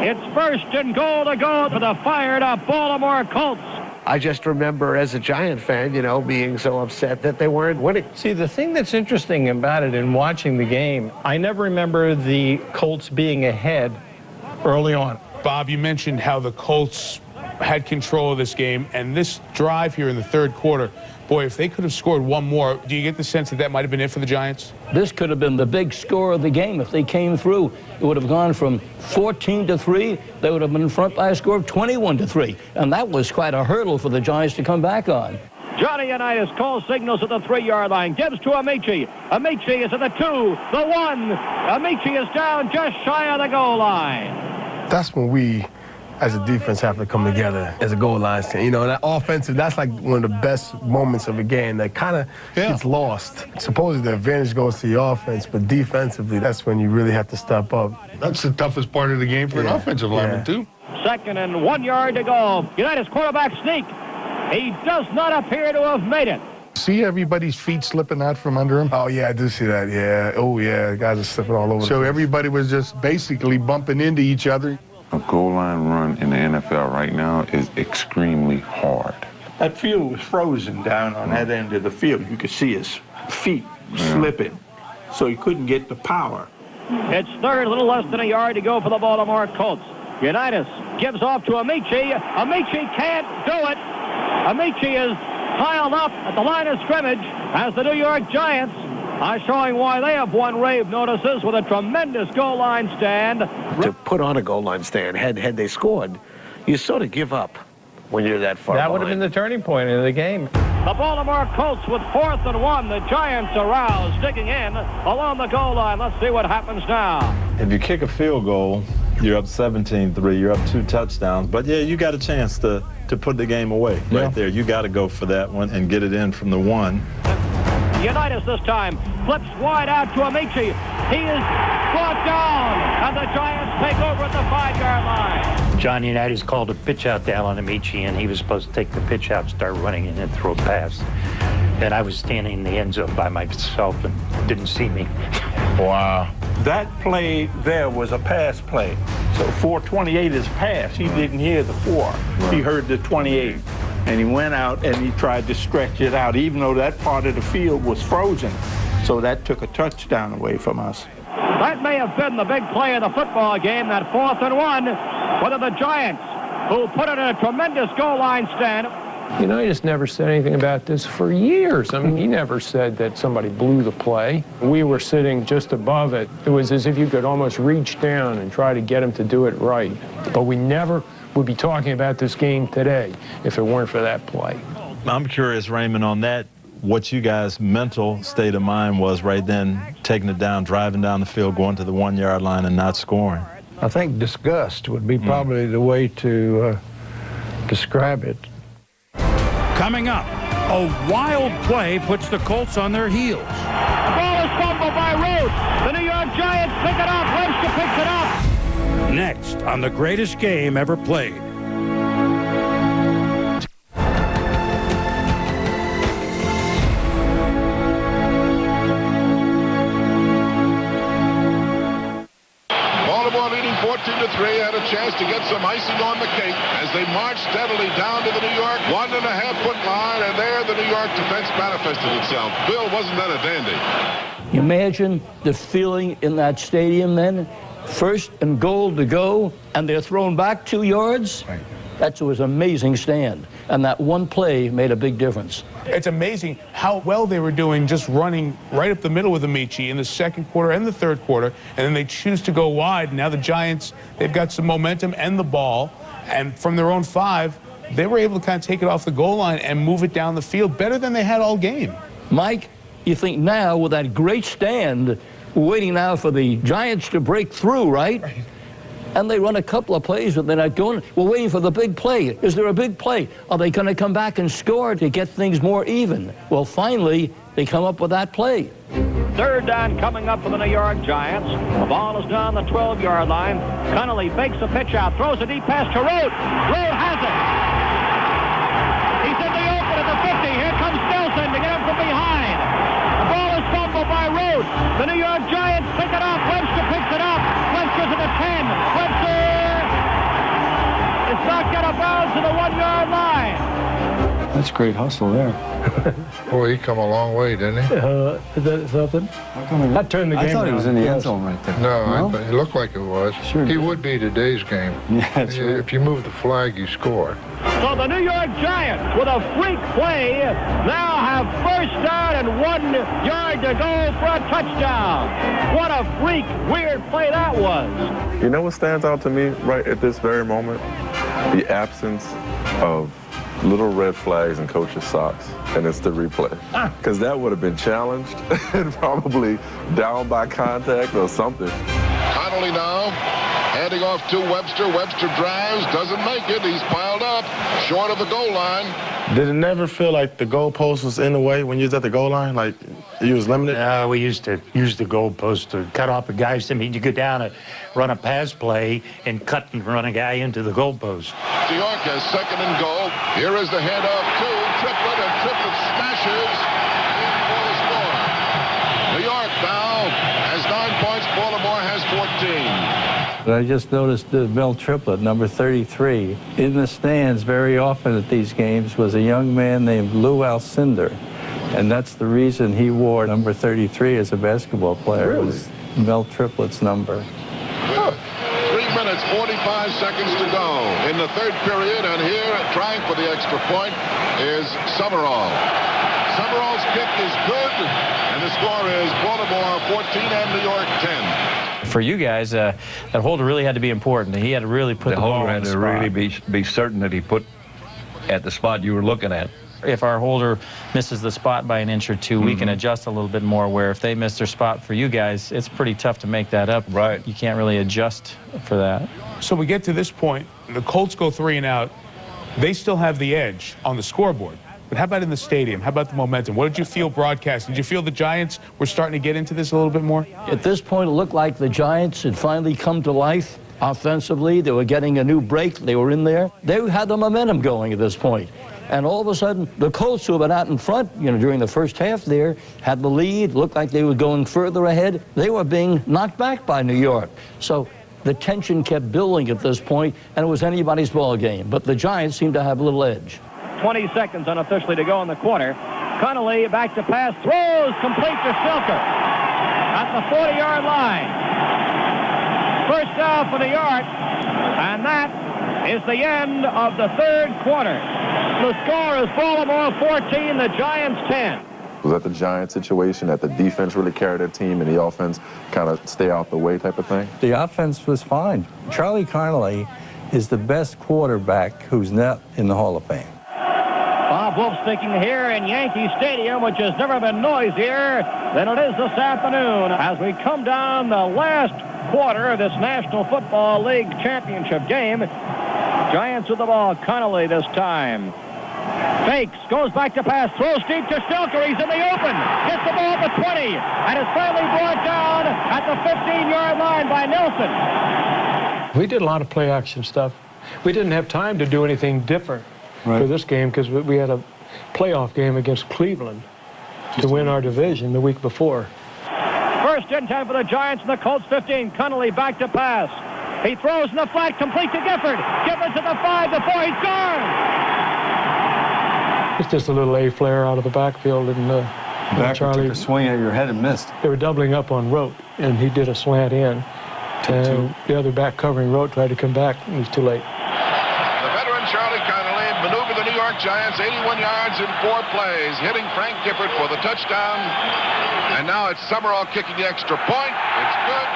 It's first and goal to go for the fired-up Baltimore Colts. I just remember as a Giant fan, you know, being so upset that they weren't winning. See, the thing that's interesting about it in watching the game, I never remember the Colts being ahead early on. Bob, you mentioned how the Colts had control of this game, and this drive here in the third quarter, boy, if they could have scored one more, do you get the sense that that might have been it for the Giants? This could have been the big score of the game. If they came through, it would have gone from 14-3. They would have been in front by a score of 21-3. And that was quite a hurdle for the Giants to come back on. Johnny Unitas calls signals at the 3-yard line, gives to Amici. Amici is at the 2, the 1. Amici is down just shy of the goal line. That's when we, as a defense, have to come together as a goal line stand. You know, that offensive, that's like one of the best moments of a game that kind of gets lost. Supposedly the advantage goes to the offense, but defensively, that's when you really have to step up. That's the toughest part of the game for an offensive lineman, too. 2nd and 1 yard to go. Unitas quarterback sneak. He does not appear to have made it. See everybody's feet slipping out from under him? Oh, yeah, I do see that, yeah. Oh, yeah, guys are slipping all over. So everybody was just basically bumping into each other. A goal line run in the NFL right now is extremely hard. That field was frozen down on that end of the field. You could see his feet slipping, so he couldn't get the power. It's third, a little less than a yard to go for the Baltimore Colts. Unitas gives off to Amici. Amici can't do it. Amici is piled up at the line of scrimmage as the New York Giants are showing why they have won rave notices with a tremendous goal line stand. To put on a goal line stand, had they scored, you sort of give up when you're that far That would have been the turning point in the game. The Baltimore Colts with 4th and 1. The Giants aroused, digging in along the goal line. Let's see what happens now. If you kick a field goal, you're up 17-3, you're up 2 touchdowns. But, yeah, you got a chance to put the game away right there. You got to go for that one and get it in from the 1. Unitas this time flips wide out to Amici. He is brought down, and the Giants take over at the 5-yard line. John Unitas called a pitch out to Alan Amici, and he was supposed to take the pitch out, start running, and then throw a pass. And I was standing in the end zone by myself and didn't see me. Wow. That play there was a pass play. So 428 is pass. He didn't hear the 4. He heard the 28. And he went out and he tried to stretch it out, even though that part of the field was frozen. So that took a touchdown away from us. That may have been the big play of the football game, that 4th and 1. Whether the Giants, who put it in a tremendous goal line stand. Unitas never said anything about this for years. I mean, he never said that somebody blew the play. We were sitting just above it. It was as if you could almost reach down and try to get him to do it right. But we never would be talking about this game today if it weren't for that play. I'm curious, Raymond, on that, what you guys' mental state of mind was right then, taking it down, driving down the field, going to the 1-yard line and not scoring. I think disgust would be probably the way to describe it. Coming up, a wild play puts the Colts on their heels. The ball is fumbled by Root. The New York Giants pick it up. Webster picks it up. Next on the greatest game ever played. Baltimore leading 14-3, had a chance to get some icing on the cake as they marched steadily down to the New York 1.5-foot line, and there the New York defense manifested itself. Bill, wasn't that a dandy? Imagine the feeling in that stadium then. 1st and goal to go, and they're thrown back 2 yards. Right. That was an amazing stand, and that one play made a big difference. It's amazing how well they were doing just running right up the middle with Amici in the 2nd quarter and the 3rd quarter, and then they choose to go wide. Now the Giants, they've got some momentum and the ball, and from their own 5, they were able to kind of take it off the goal line and move it down the field better than they had all game. Mike, you think now with that great stand, we're waiting now for the Giants to break through, right? And they run a couple of plays, but they're not going. We're waiting for the big play. Is there a big play? Are they going to come back and score to get things more even? Well, finally, they come up with that play. Third down coming up for the New York Giants. The ball is down the 12-yard line. Connolly fakes a pitch out, throws a deep pass to Road. Road has it. He's in the open at the 50. Here comes Nelson to get him from behind. The ball is fumbled by Road. The New York Giants pick it up. Webster picks it up. Webster's at the 10. Webster is knocked out of bounds to the 1-yard line. That's great hustle there. Boy, he come a long way, didn't he? Is that something? That turned the game. I thought he was in the end zone right there. No, it looked like it was. Sure he did. would be today's game. Yeah, that's right. If you move the flag, you score. So the New York Giants, with a freak play, now have first down and 1 yard to go for a touchdown. What a freak, weird play that was. You know what stands out to me right at this very moment? The absence of little red flags in coach's socks, and it's the replay. Because that would have been challenged and probably down by contact or something. Connolly now, handing off to Webster. Webster drives, doesn't make it. He's piled up, short of the goal line. Did it never feel like the goalpost was in the way when you was at the goal line? Like you was limited? We used to use the goalpost to cut off a guy. I mean, you go down and run a pass play and cut and run a guy into the goalpost. New York has second and goal. Here is the handoff to Triplett, and Triplett smashes in for the score. New York now has 9 points. Baltimore has 14. But I just noticed Mel Triplett, number 33, in the stands very often at these games was a young man named Lou Alcindor. And that's the reason he wore number 33 as a basketball player. Really? It was Mel Triplett's number. 3 minutes, 45 seconds to go in the third period, and here, trying for the extra point, is Summerall. Summerall's kick is good, and the score is Baltimore 14 and New York 10. For you guys, that holder really had to be important. He had to really put the ball holder in the had to spot. really be certain that he put at the spot you were looking at. If our holder misses the spot by an inch or two, we can adjust a little bit more, where if they miss their spot for you guys, it's pretty tough to make that up. Right. You can't really adjust for that. So we get to this point, the Colts go 3 and out. They still have the edge on the scoreboard. But how about in the stadium? How about the momentum? What did you feel broadcasting? Did you feel the Giants were starting to get into this a little bit more? At this point, it looked like the Giants had finally come to life offensively. They were getting a new break. They were in there. They had the momentum going at this point. And all of a sudden, the Colts, who had been out in front, during the first half there, had the lead, looked like they were going further ahead. They were being knocked back by New York. So the tension kept building at this point, and it was anybody's ball game. But the Giants seemed to have a little edge. 20 seconds unofficially to go in the quarter. Connolly back to pass, throws complete to Stilker at the 40-yard line. First down for New York, and that is the end of the third quarter. The score is Baltimore 14, the Giants 10. Was that the Giants situation that the defense really carried their team and the offense kind of stay out the way type of thing? The offense was fine. Charlie Connolly is the best quarterback who's not in the Hall of Fame. Bob Wolf speaking here in Yankee Stadium, which has never been noisier than it is this afternoon, as we come down the last quarter of this National Football League championship game. Giants with the ball. Connolly this time. Fakes, goes back to pass, throws deep to Stilker. He's in the open. Gets the ball at the 20, and is finally brought down at the 15-yard line by Nelson. We did a lot of play action stuff. We didn't have time to do anything different for this game because we had a playoff game against Cleveland to win our division the week before. First and 10 for the Giants in the Colts 15. Connolly back to pass. He throws in the flat, complete to Gifford. Gifford's at the 5, the 4, he's gone. It's just a little A-flare out of the backfield, and Charlie took a swing at your head and missed. They were doubling up on Rote, and he did a slant in. And the other back covering Rote tried to come back, and it was too late. The veteran Charlie Connolly maneuvered the New York Giants 81 yards in 4 plays, hitting Frank Gifford for the touchdown. And now it's Summerall kicking the extra point. It's good.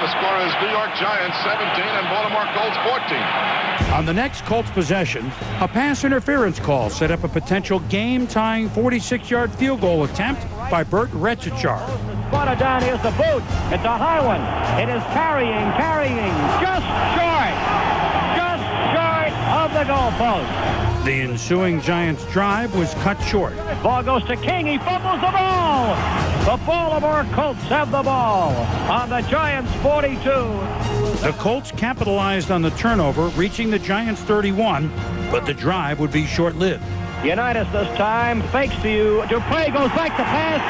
The score is New York Giants 17 and Baltimore Colts 14. On the next Colts possession, a pass interference call set up a potential game-tying 46-yard field goal attempt by Bert Retzichar. spotted down. Here's the boot. It's a high one. It is carrying, just short of the goalpost. The ensuing Giants drive was cut short. Ball goes to King. He fumbles the ball. The Baltimore Colts have the ball on the Giants' 42. The Colts capitalized on the turnover, reaching the Giants' 31, but the drive would be short-lived. Unitas this time fakes to you. Dupree goes back to pass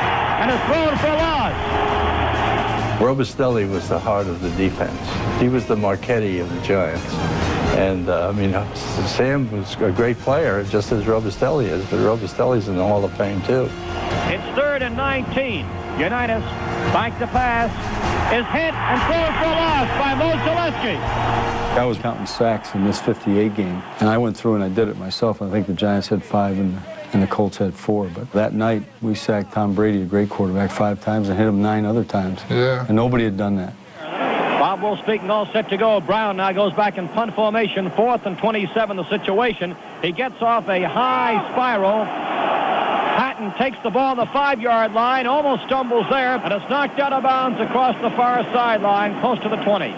and is thrown for a loss. Robustelli was the heart of the defense. He was the Marchetti of the Giants. And, I mean, Sam was a great player, just as Robustelli is, but Robustelli's in the Hall of Fame, too. It's 3rd and 19. Unitas, back to pass, is hit and thrown for a loss by Mo Zaleski. I was counting sacks in this 58 game, and I went through and I did it myself. I think the Giants had 5 and the Colts had 4. But that night, we sacked Tom Brady, a great quarterback, 5 times and hit him 9 other times. Yeah. And nobody had done that. Bob Wolf speaking, all set to go. Brown now goes back in punt formation, 4th and 27, the situation. He gets off a high spiral. Patton takes the ball on the 5-yard line, almost stumbles there, and it's knocked out of bounds across the far sideline, close to the 20.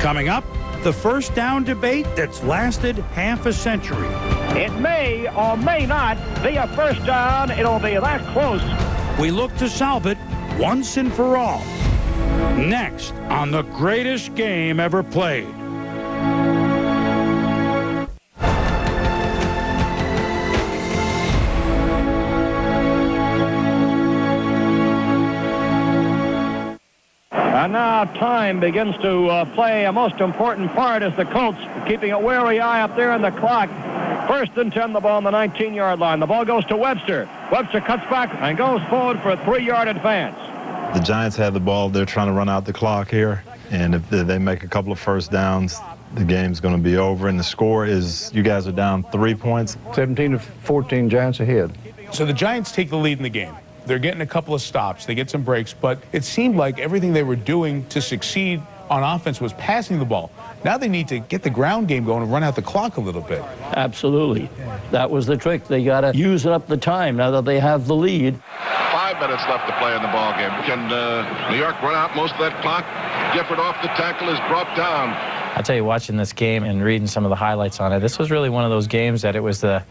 Coming up, the first down debate that's lasted half a century. It may or may not be a first down. It'll be that close. We look to solve it once and for all. Next on the greatest game ever played. And now time begins to play a most important part as the Colts keeping a wary eye up there on the clock. 1st and 10, the ball on the 19-yard line. The ball goes to Webster. Webster cuts back and goes forward for a 3-yard advance. The Giants have the ball. They're trying to run out the clock here. And if they make a couple of first downs, the game's going to be over. And the score is, you guys are down 3 points. 17-14, Giants ahead. So the Giants take the lead in the game. They're getting a couple of stops. They get some breaks. But it seemed like everything they were doing to succeed on offense was passing the ball. Now they need to get the ground game going and run out the clock a little bit. Absolutely. That was the trick. They got to use up the time now that they have the lead. 5 minutes left to play in the ball game. Can New York run out most of that clock? Gifford off the tackle is brought down. I'll tell you, watching this game and reading some of the highlights on it, this was really one of those games that it was the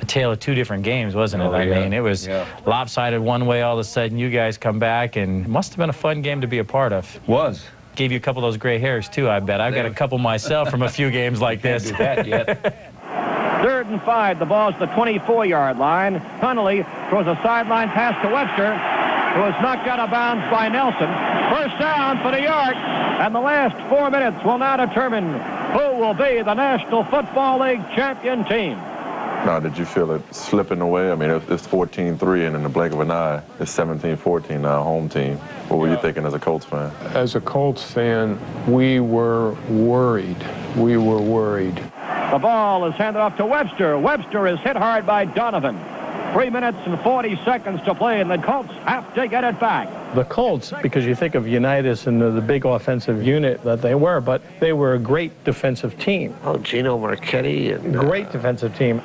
tale of 2 different games, wasn't it? Oh, yeah. I mean, it was lopsided one way, all of a sudden you guys come back, and it must have been a fun game to be a part of. Was. Gave you a couple of those gray hairs, too, I bet. I've got a couple myself from a few games like this. Can't do that yet. 3rd and 5, the ball's the 24-yard line. Connolly throws a sideline pass to Webster, who was knocked out of bounds by Nelson. First down for New York, and the last 4 minutes will now determine who will be the National Football League champion team. Now, did you feel it slipping away? I mean, it's 14-3, and in the blink of an eye, it's 17-14 now, home team. What were you thinking as a Colts fan? As a Colts fan, we were worried. We were worried. The ball is handed off to Webster. Webster is hit hard by Donovan. 3 minutes and 40 seconds to play, and the Colts have to get it back. The Colts, because you think of Unitas and the big offensive unit that they were, but they were a great defensive team. Oh, Gino Marchetti. And, great defensive team.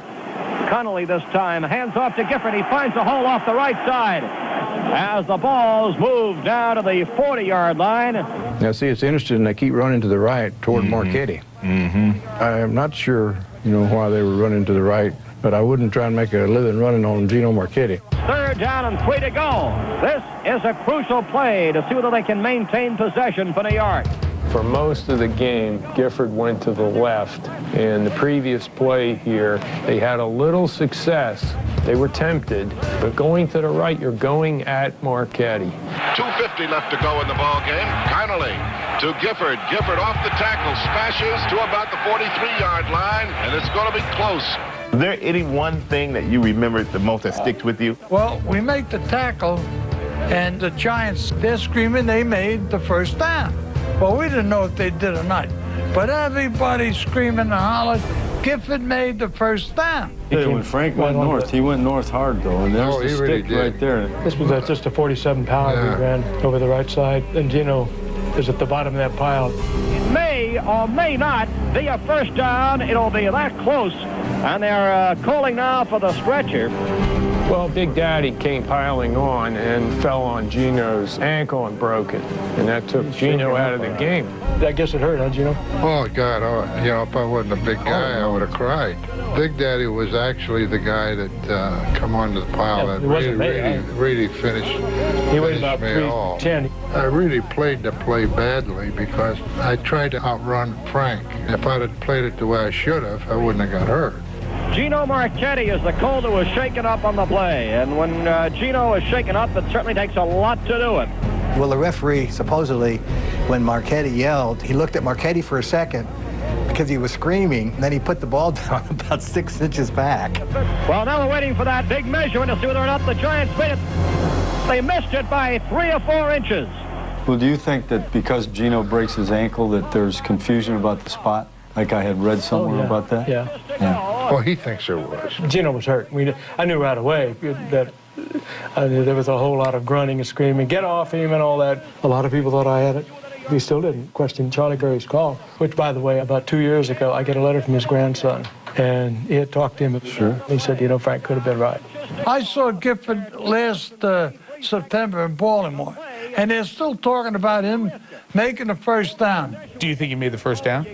Connolly this time hands off to Gifford. He finds a hole off the right side as the ball's moved down to the 40-yard line. Now, see, it's interesting. They keep running to the right toward Marchetti. I am not sure, why they were running to the right, but I wouldn't try and make a living running on Gino Marchetti. 3rd down and 3 to go. This is a crucial play to see whether they can maintain possession for New York. For most of the game, Gifford went to the left. In the previous play here, they had a little success. They were tempted, but going to the right, you're going at Marchetti. 2:50 left to go in the ball game. Connolly to Gifford. Gifford off the tackle, smashes to about the 43-yard line, and it's going to be close. Is there any one thing that you remember the most that sticks with you? Well, we make the tackle, and the Giants, they're screaming they made the first down. Well, we didn't know if they did or not. But everybody's screaming and hollering, Gifford made the first down. When Frank went north, he went north hard, though, and there's the stick right there. This was just a 47 pounder. He ran over the right side, and Gino is at the bottom of that pile. It may or may not be a first down. It'll be that close. And they're calling now for the stretcher. Well, Big Daddy came piling on and fell on Gino's ankle and broke it. And that took Gino out of the game. I guess it hurt, huh, Gino? Oh, God, you know, if I wasn't a big guy, I would have cried. Big Daddy was actually the guy that come onto the pile that really finished me off. 310. I really played the play badly because I tried to outrun Frank. If I'd have played it the way I should have, I wouldn't have got hurt. Gino Marchetti is the Colt who was shaken up on the play. And when Gino is shaken up, it certainly takes a lot to do it. Well, the referee, supposedly, when Marchetti yelled, he looked at Marchetti for a second because he was screaming, and then he put the ball down about 6 inches back. Well, now we're waiting for that big measurement to see whether or not the Giants made it. They missed it by 3 or 4 inches. Well, do you think that because Gino breaks his ankle that there's confusion about the spot? Like I had read somewhere about that? Yeah. Well, he thinks there was. Gino was hurt. I knew right away that there was a whole lot of grunting and screaming, get off him and all that. A lot of people thought I had it. He still didn't question Charlie Berry's call, which, by the way, about 2 years ago, I get a letter from his grandson, and he had talked to him. Sure. He said, you know, Frank could have been right. I saw Gifford last September in Baltimore, and they're still talking about him making the first down. Do you think he made the first down?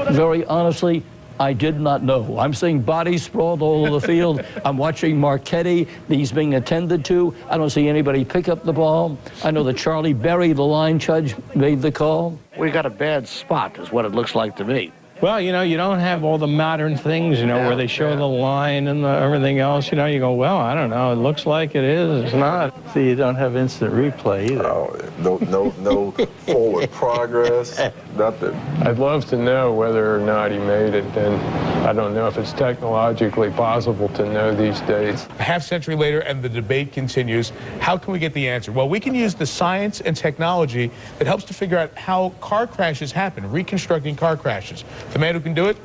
Very honestly, I did not know. I'm seeing bodies sprawled all over the field. I'm watching Marchetti. He's being attended to. I don't see anybody pick up the ball. I know that Charlie Berry, the line judge, made the call. We got a bad spot, is what it looks like to me. Well, you know, you don't have all the modern things, you know, where they show the line and everything else. You know, you go, well, I don't know. It looks like it is. It's not. See, you don't have instant replay either. Oh, no forward progress, nothing. I'd love to know whether or not he made it, and I don't know if it's technologically possible to know these days. A half century later, and the debate continues. How can we get the answer? Well, we can use the science and technology that helps to figure out how car crashes happen, reconstructing car crashes. The man who can do it,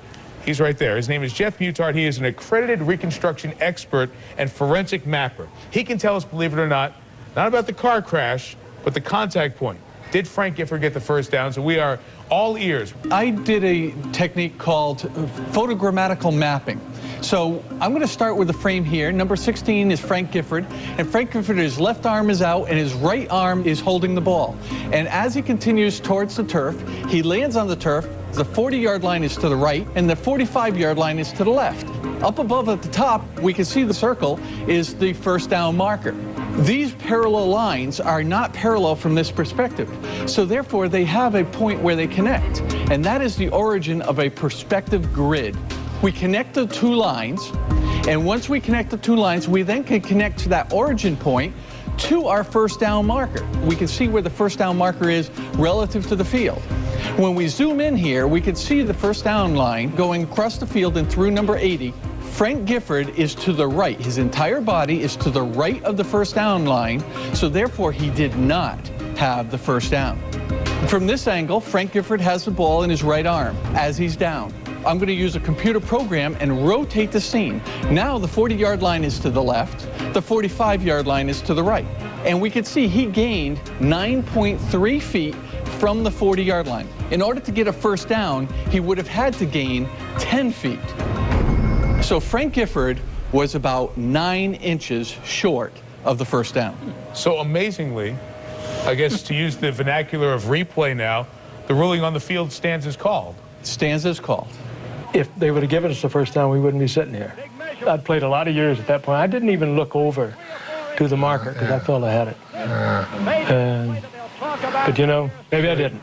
he's right there. His name is Jeff Mutard. He is an accredited reconstruction expert and forensic mapper. He can tell us, believe it or not about the car crash, but the contact point. Did Frank Gifford get the first down? So we are all ears. I did a technique called photogrammatical mapping. So I'm going to start with the frame here. Number 16 is Frank Gifford, and Frank Gifford, his left arm is out and his right arm is holding the ball. And as he continues towards the turf, he lands on the turf. The 40-yard line is to the right, and the 45-yard line is to the left. Up above at the top, we can see the circle is the first down marker. These parallel lines are not parallel from this perspective, so therefore they have a point where they connect, and that is the origin of a perspective grid. We connect the two lines, and once we connect the two lines, we then can connect to that origin point to our first down marker. We can see where the first down marker is relative to the field. When we zoom in here, we can see the first down line going across the field and through number 80. Frank Gifford is to the right. His entire body is to the right of the first down line, so therefore he did not have the first down. From this angle, Frank Gifford has the ball in his right arm as he's down. I'm going to use a computer program and rotate the scene. Now the 40-yard line is to the left, the 45-yard line is to the right. And we can see he gained 9.3 feet from the 40-yard line. In order to get a first down, he would have had to gain 10 feet. So Frank Gifford was about 9 inches short of the first down. So amazingly, I guess to use the vernacular of replay now, the ruling on the field stands as called. Stands as called. If they would have given us the first down, we wouldn't be sitting here. I'd played a lot of years at that point. I didn't even look over to the marker because I thought I had it. But you know, maybe I didn't.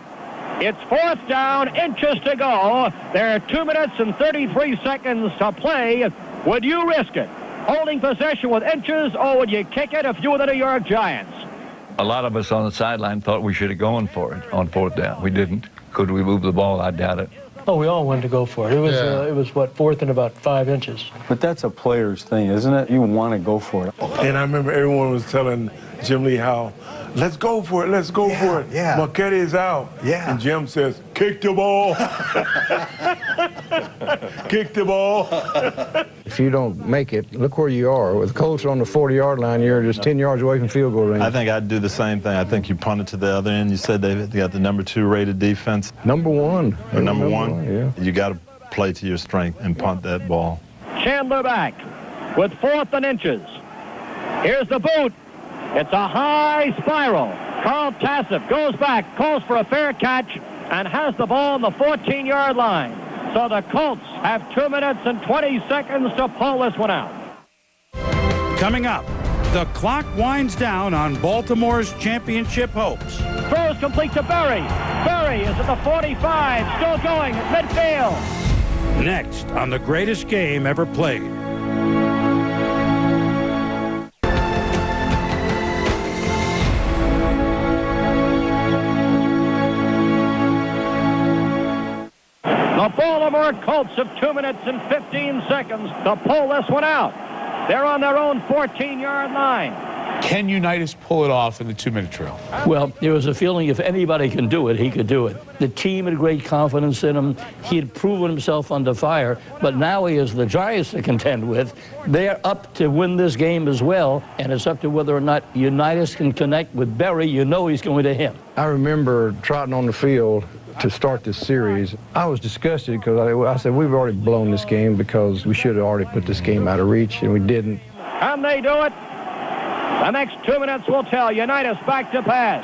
It's fourth down, inches to go. There are 2 minutes and 33 seconds to play. Would you risk it? Holding possession with inches, or would you kick it if you were the New York Giants? A lot of us on the sideline thought we should have gone for it on fourth down. We didn't. Could we move the ball? I doubt it. Oh, we all wanted to go for it. It was what, fourth and about 5 inches. But that's a player's thing, isn't it? You want to go for it. And I remember everyone was telling Jim Lee Howe, let's go for it, let's go for it. Yeah. Marchetti is out. Yeah. And Jim says, kick the ball. Kick the ball. If you don't make it, look where you are. With the Colts on the 40-yard line, you're just 10 yards away from field goal range. I think I'd do the same thing. I think you punt it to the other end. You said they got the number 2 rated defense. Number 1. Or number one? Yeah. You got to play to your strength and punt that ball. Chandler back with 4th and inches. Here's the boot. It's a high spiral. Carl Tassif goes back, calls for a fair catch, and has the ball on the 14-yard line. So the Colts have 2 minutes and 20 seconds to pull this one out. Coming up, the clock winds down on Baltimore's championship hopes. Throws complete to Berry. Berry is at the 45, still going at midfield. Next on the greatest game ever played. The Baltimore Colts have 2 minutes and 15 seconds to pull this one out. They're on their own 14-yard line. Can Unitas pull it off in the 2-minute drill? Well, there was a feeling if anybody can do it, he could do it. The team had great confidence in him. He had proven himself under fire, but now he has the Giants to contend with. They're up to win this game as well, and it's up to whether or not Unitas can connect with Berry. You know he's going to him. I remember trotting on the field to start this series. I was disgusted because I said, we've already blown this game because we should have already put this game out of reach, and we didn't. And they do it. The next 2 minutes will tell. Unitas back to pass.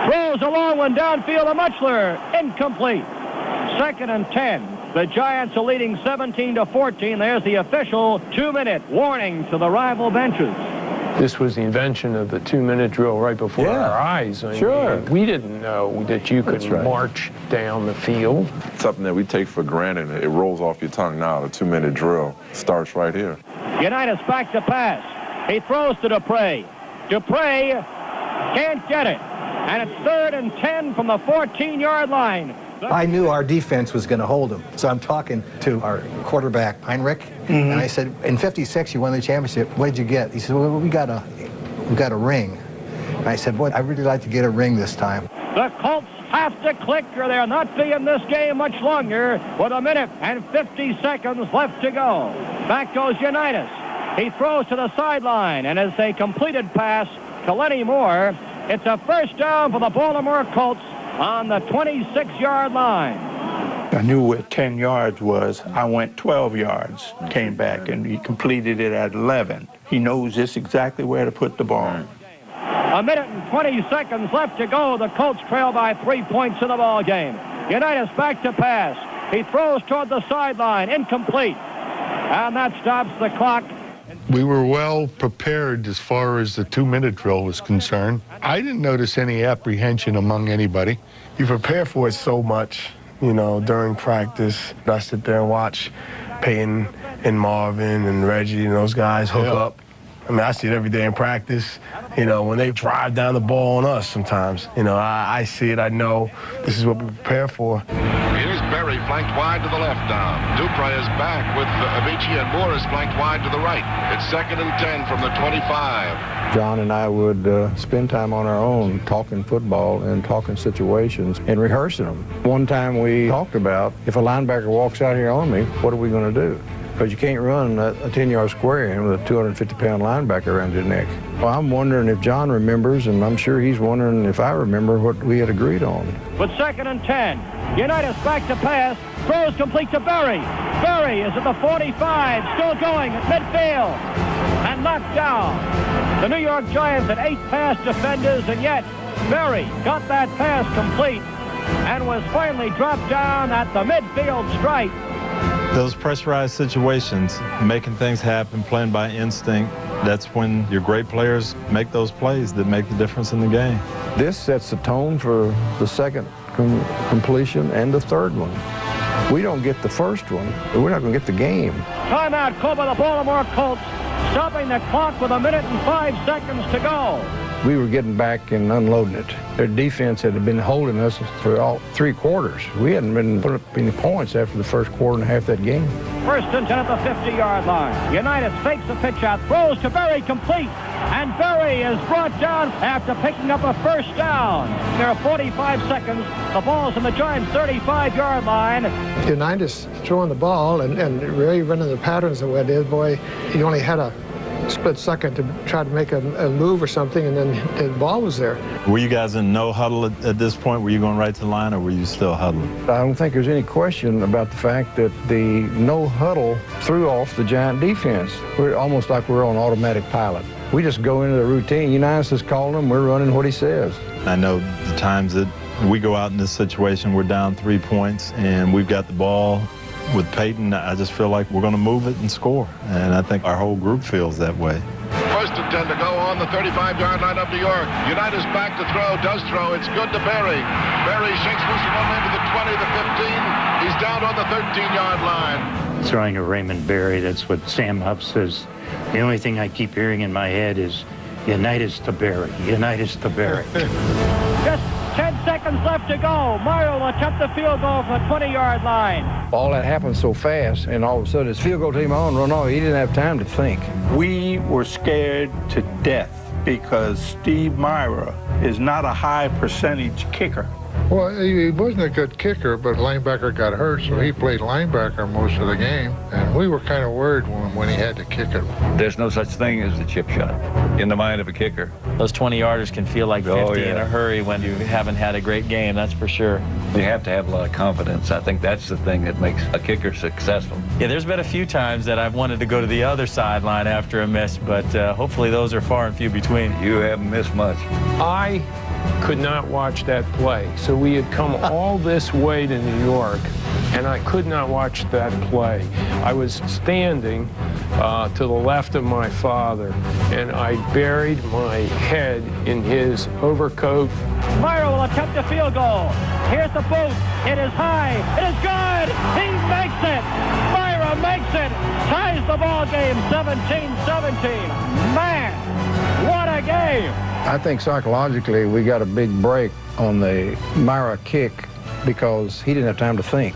Throws a long one downfield to Mutchler. Incomplete. 2nd and 10. The Giants are leading 17-14. There's the official 2-minute warning to the rival benches. This was the invention of the 2-minute drill right before our eyes. I mean, we didn't know that you could march down the field. Something that we take for granted. It rolls off your tongue now. The 2-minute drill starts right here. Unitas back to pass. He throws to Dupre. Dupre can't get it. And it's 3rd and 10 from the 14-yard line. I knew our defense was going to hold him. So I'm talking to our quarterback, Heinrich, and I said, in '56, you won the championship. What did you get? He said, well, we got a ring. And I said, boy, I'd really like to get a ring this time. The Colts have to click or they'll not be in this game much longer with 1 minute and 50 seconds left to go. Back goes Unitas. He throws to the sideline, and as a completed pass to Lenny Moore, it's a first down for the Baltimore Colts on the 26-yard line. I knew where 10 yards was. I went 12 yards, came back, and he completed it at 11. He knows just exactly where to put the ball. 1 minute and 20 seconds left to go. The Colts trail by 3 points in the ball game. Unitas back to pass. He throws toward the sideline, incomplete. And that stops the clock. We were well prepared as far as the 2-minute drill was concerned. I didn't notice any apprehension among anybody. You prepare for it so much, you know, during practice. I sit there and watch Peyton and Marvin and Reggie and those guys hook up. I mean, I see it every day in practice. You know, when they drive down the ball on us sometimes, you know, I see it, I know this is what we prepare for. Here's Berry flanked wide to the left now. Dupre is back with Amici, and Moore is flanked wide to the right. It's 2nd and 10 from the 25. John and I would spend time on our own talking football and talking situations and rehearsing them. One time we talked about, if a linebacker walks out here on me, what are we going to do? Because you can't run a 10-yard square in with a 250-pound linebacker around your neck. Well, I'm wondering if John remembers, and I'm sure he's wondering if I remember what we had agreed on. With 2nd and 10, Unitas back to pass, throws complete to Berry. Berry is at the 45, still going at midfield, and knocked down. The New York Giants had 8 pass defenders, and yet Berry got that pass complete and was finally dropped down at the midfield stripe. Those pressurized situations, making things happen, playing by instinct, that's when your great players make those plays that make the difference in the game. This sets the tone for the second completion and the third one. We don't get the first one, we're not going to get the game. Timeout called by the Baltimore Colts, stopping the clock with 1 minute and 5 seconds to go. We were getting back and unloading it. Their defense had been holding us for all 3 quarters. We hadn't been putting up any points after the first quarter and a half of that game. 1st and 10 at the 50-yard line. Unitas fakes the pitch out, throws to Berry, complete. And Berry is brought down after picking up a first down. There are 45 seconds. The ball's on the Giants' 35-yard line. Unitas throwing the ball and really running the patterns the way it is, boy, he only had a split second to try to make a move or something, and then the ball was there. Were you guys in no huddle at this point? Were you going right to the line, or were you still huddling? I don't think there's any question about the fact that the no huddle threw off the Giant defense. We're almost like we're on automatic pilot. We just go into the routine. Unitas is calling them, we're running what he says. I know the times that we go out in this situation, we're down 3 points, and we've got the ball with Peyton. I just feel like we're going to move it and score, and I think our whole group feels that way. First and 10 to go on the 35-yard line of New York. Unitas back to throw, does throw. It's good to Berry. Berry shakes loose from one end to the 20, the 15. He's down on the 13-yard line. Throwing a Raymond Berry, that's what Sam Huff says. The only thing I keep hearing in my head is Unitas to Berry, Unitas to Berry. Just 10 seconds left to go. Mario will attempt the field goal from the 20-yard line. All that happened so fast, and all of a sudden his field goal team on, run off. He didn't have time to think. We were scared to death because Steve Myra is not a high percentage kicker. Well, he wasn't a good kicker, but linebacker got hurt, so he played linebacker most of the game. And we were kind of worried when he had to kick it. There's no such thing as the chip shot in the mind of a kicker. Those 20-yarders can feel like 50 in a hurry when you haven't had a great game, that's for sure. You have to have a lot of confidence. I think that's the thing that makes a kicker successful. Yeah, there's been a few times that I've wanted to go to the other sideline after a miss, but hopefully those are far and few between. You haven't missed much. I could not watch that play. So we had come all this way to New York, and I could not watch that play. I was standing to the left of my father, and I buried my head in his overcoat. Myra will attempt a field goal. Here's the boot. It is high. It is good. He makes it. Myra makes it. Ties the ball game 17-17. Man, what a game. I think psychologically we got a big break on the Myra kick because he didn't have time to think.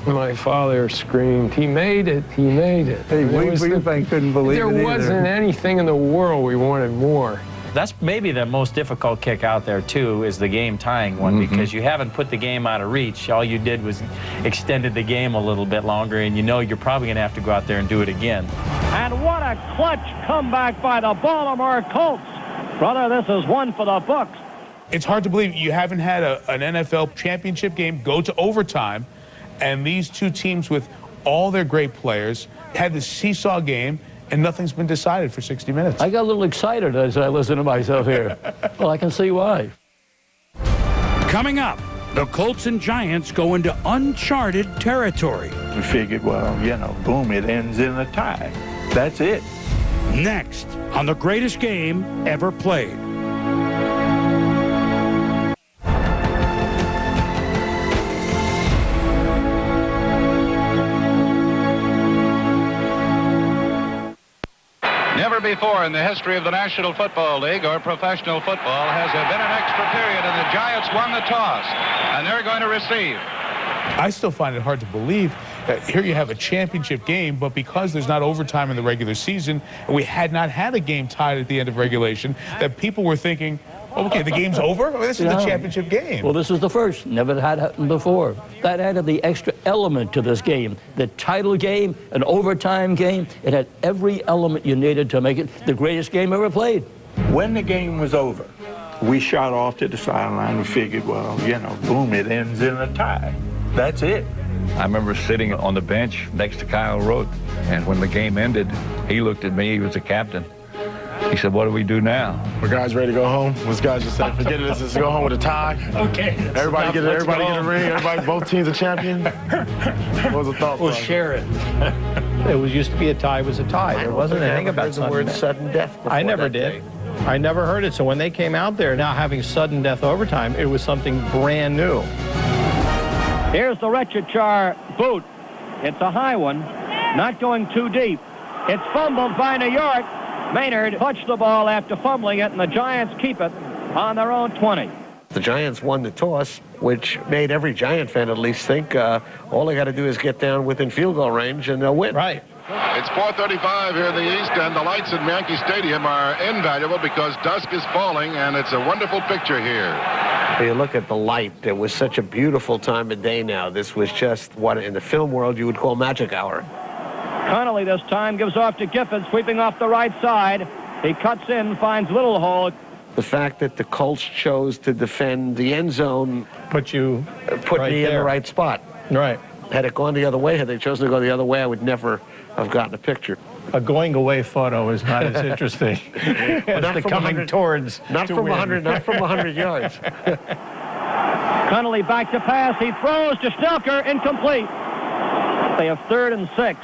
My father screamed, he made it, he made it. Hey, we couldn't believe it either. There wasn't anything in the world we wanted more. That's maybe the most difficult kick out there, too, is the game-tying one, because you haven't put the game out of reach. All you did was extended the game a little bit longer, and you know you're probably going to have to go out there and do it again. And what a clutch comeback by the Baltimore Colts. Brother, this is one for the books. It's hard to believe you haven't had an NFL championship game go to overtime, and these two teams with all their great players had this seesaw game, and nothing's been decided for 60 minutes. I got a little excited as I listened to myself here. Well, I can see why. Coming up, the Colts and Giants go into uncharted territory. We figured, well, you know, boom, it ends in a tie. That's it. Next, on the greatest game ever played. Never before in the history of the National Football League or professional football has there been an extra period and the Giants won the toss, and they're going to receive. I still find it hard to believe that here you have a championship game, but because there's not overtime in the regular season, and we had not had a game tied at the end of regulation, that people were thinking, okay, the game's over? Well, this is the championship game. Well, this is the first. Never had happened before. That added the extra element to this game. The title game, an overtime game, it had every element you needed to make it the greatest game ever played. When the game was over, we shot off to the sideline and figured, well, you know, boom, it ends in a tie. That's it. I remember sitting on the bench next to Kyle Rote, and when the game ended, he looked at me, he was the captain. He said, what do we do now? We're guys ready to go home. Those guys just said, forget it, let's go home with a tie. Okay. Everybody get a ring. Everybody, both teams are champion. What was the thought? We'll share it. It was used to be a tie was a tie. There wasn't anything about the word sudden death before I never that did. day. I never heard it. So when they came out there now having sudden death overtime, it was something brand new. Here's the Retchachar boot. It's a high one, not going too deep. It's fumbled by New York. Maynard punched the ball after fumbling it, and the Giants keep it on their own 20. The Giants won the toss, which made every Giant fan at least think all they got to do is get down within field goal range and they'll win. Right. It's 4:35 here in the East, and the lights in Yankee Stadium are invaluable because dusk is falling, and it's a wonderful picture here. You look at the light. It was such a beautiful time of day now. This was just what in the film world you would call magic hour. Connolly this time gives off to Gifford, sweeping off the right side. He cuts in, finds Little Hole. The fact that the Colts chose to defend the end zone put me in the right spot. Right. Had it gone the other way, had they chosen to go the other way, I would never have gotten a picture. A going away photo is not as interesting as the coming towards. Not from 100 yards. Connolly back to pass. He throws to Stelker, incomplete. They have 3rd and 6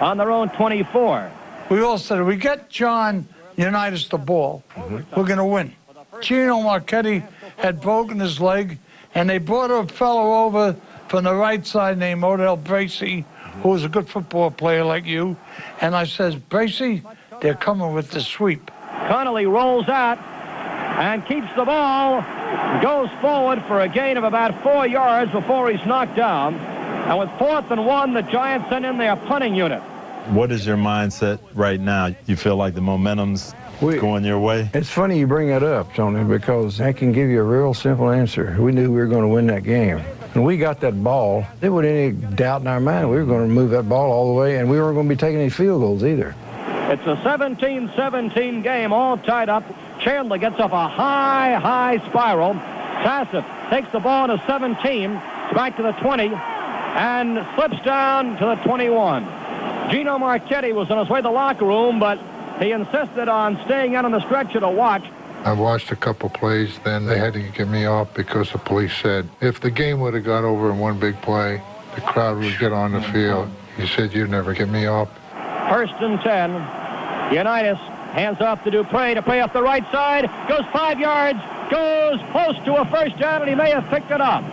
on their own 24. We all said, if we get John Unitas the ball, we're going to win. Gino Marchetti had broken his leg, and they brought a fellow over from the right side named Odell Bracey, who was a good football player like you. And I says, Bracey, they're coming with the sweep. Connolly rolls out and keeps the ball, goes forward for a gain of about 4 yards before he's knocked down. And with 4th and 1, the Giants send in their punting unit. What is your mindset right now? You feel like the momentum's going your way? It's funny you bring that up, Tony, because I can give you a real simple answer. We knew we were going to win that game. When we got that ball, there wasn't any doubt in our mind we were going to move that ball all the way, and we weren't going to be taking any field goals either. It's a 17-17 game, all tied up. Chandler gets up a high spiral. Tassett takes the ball to 17, back to the 20, and slips down to the 21. Gino Marchetti was on his way to the locker room, but he insisted on staying out on the stretcher to watch. I watched a couple plays, then they had to get me off because the police said if the game would have got over in one big play, the crowd would get on the field. He said, you'd never get me off. 1st and 10. Unitas hands off to Dupre to play off the right side. Goes 5 yards, goes close to a first down, and he may have picked it up.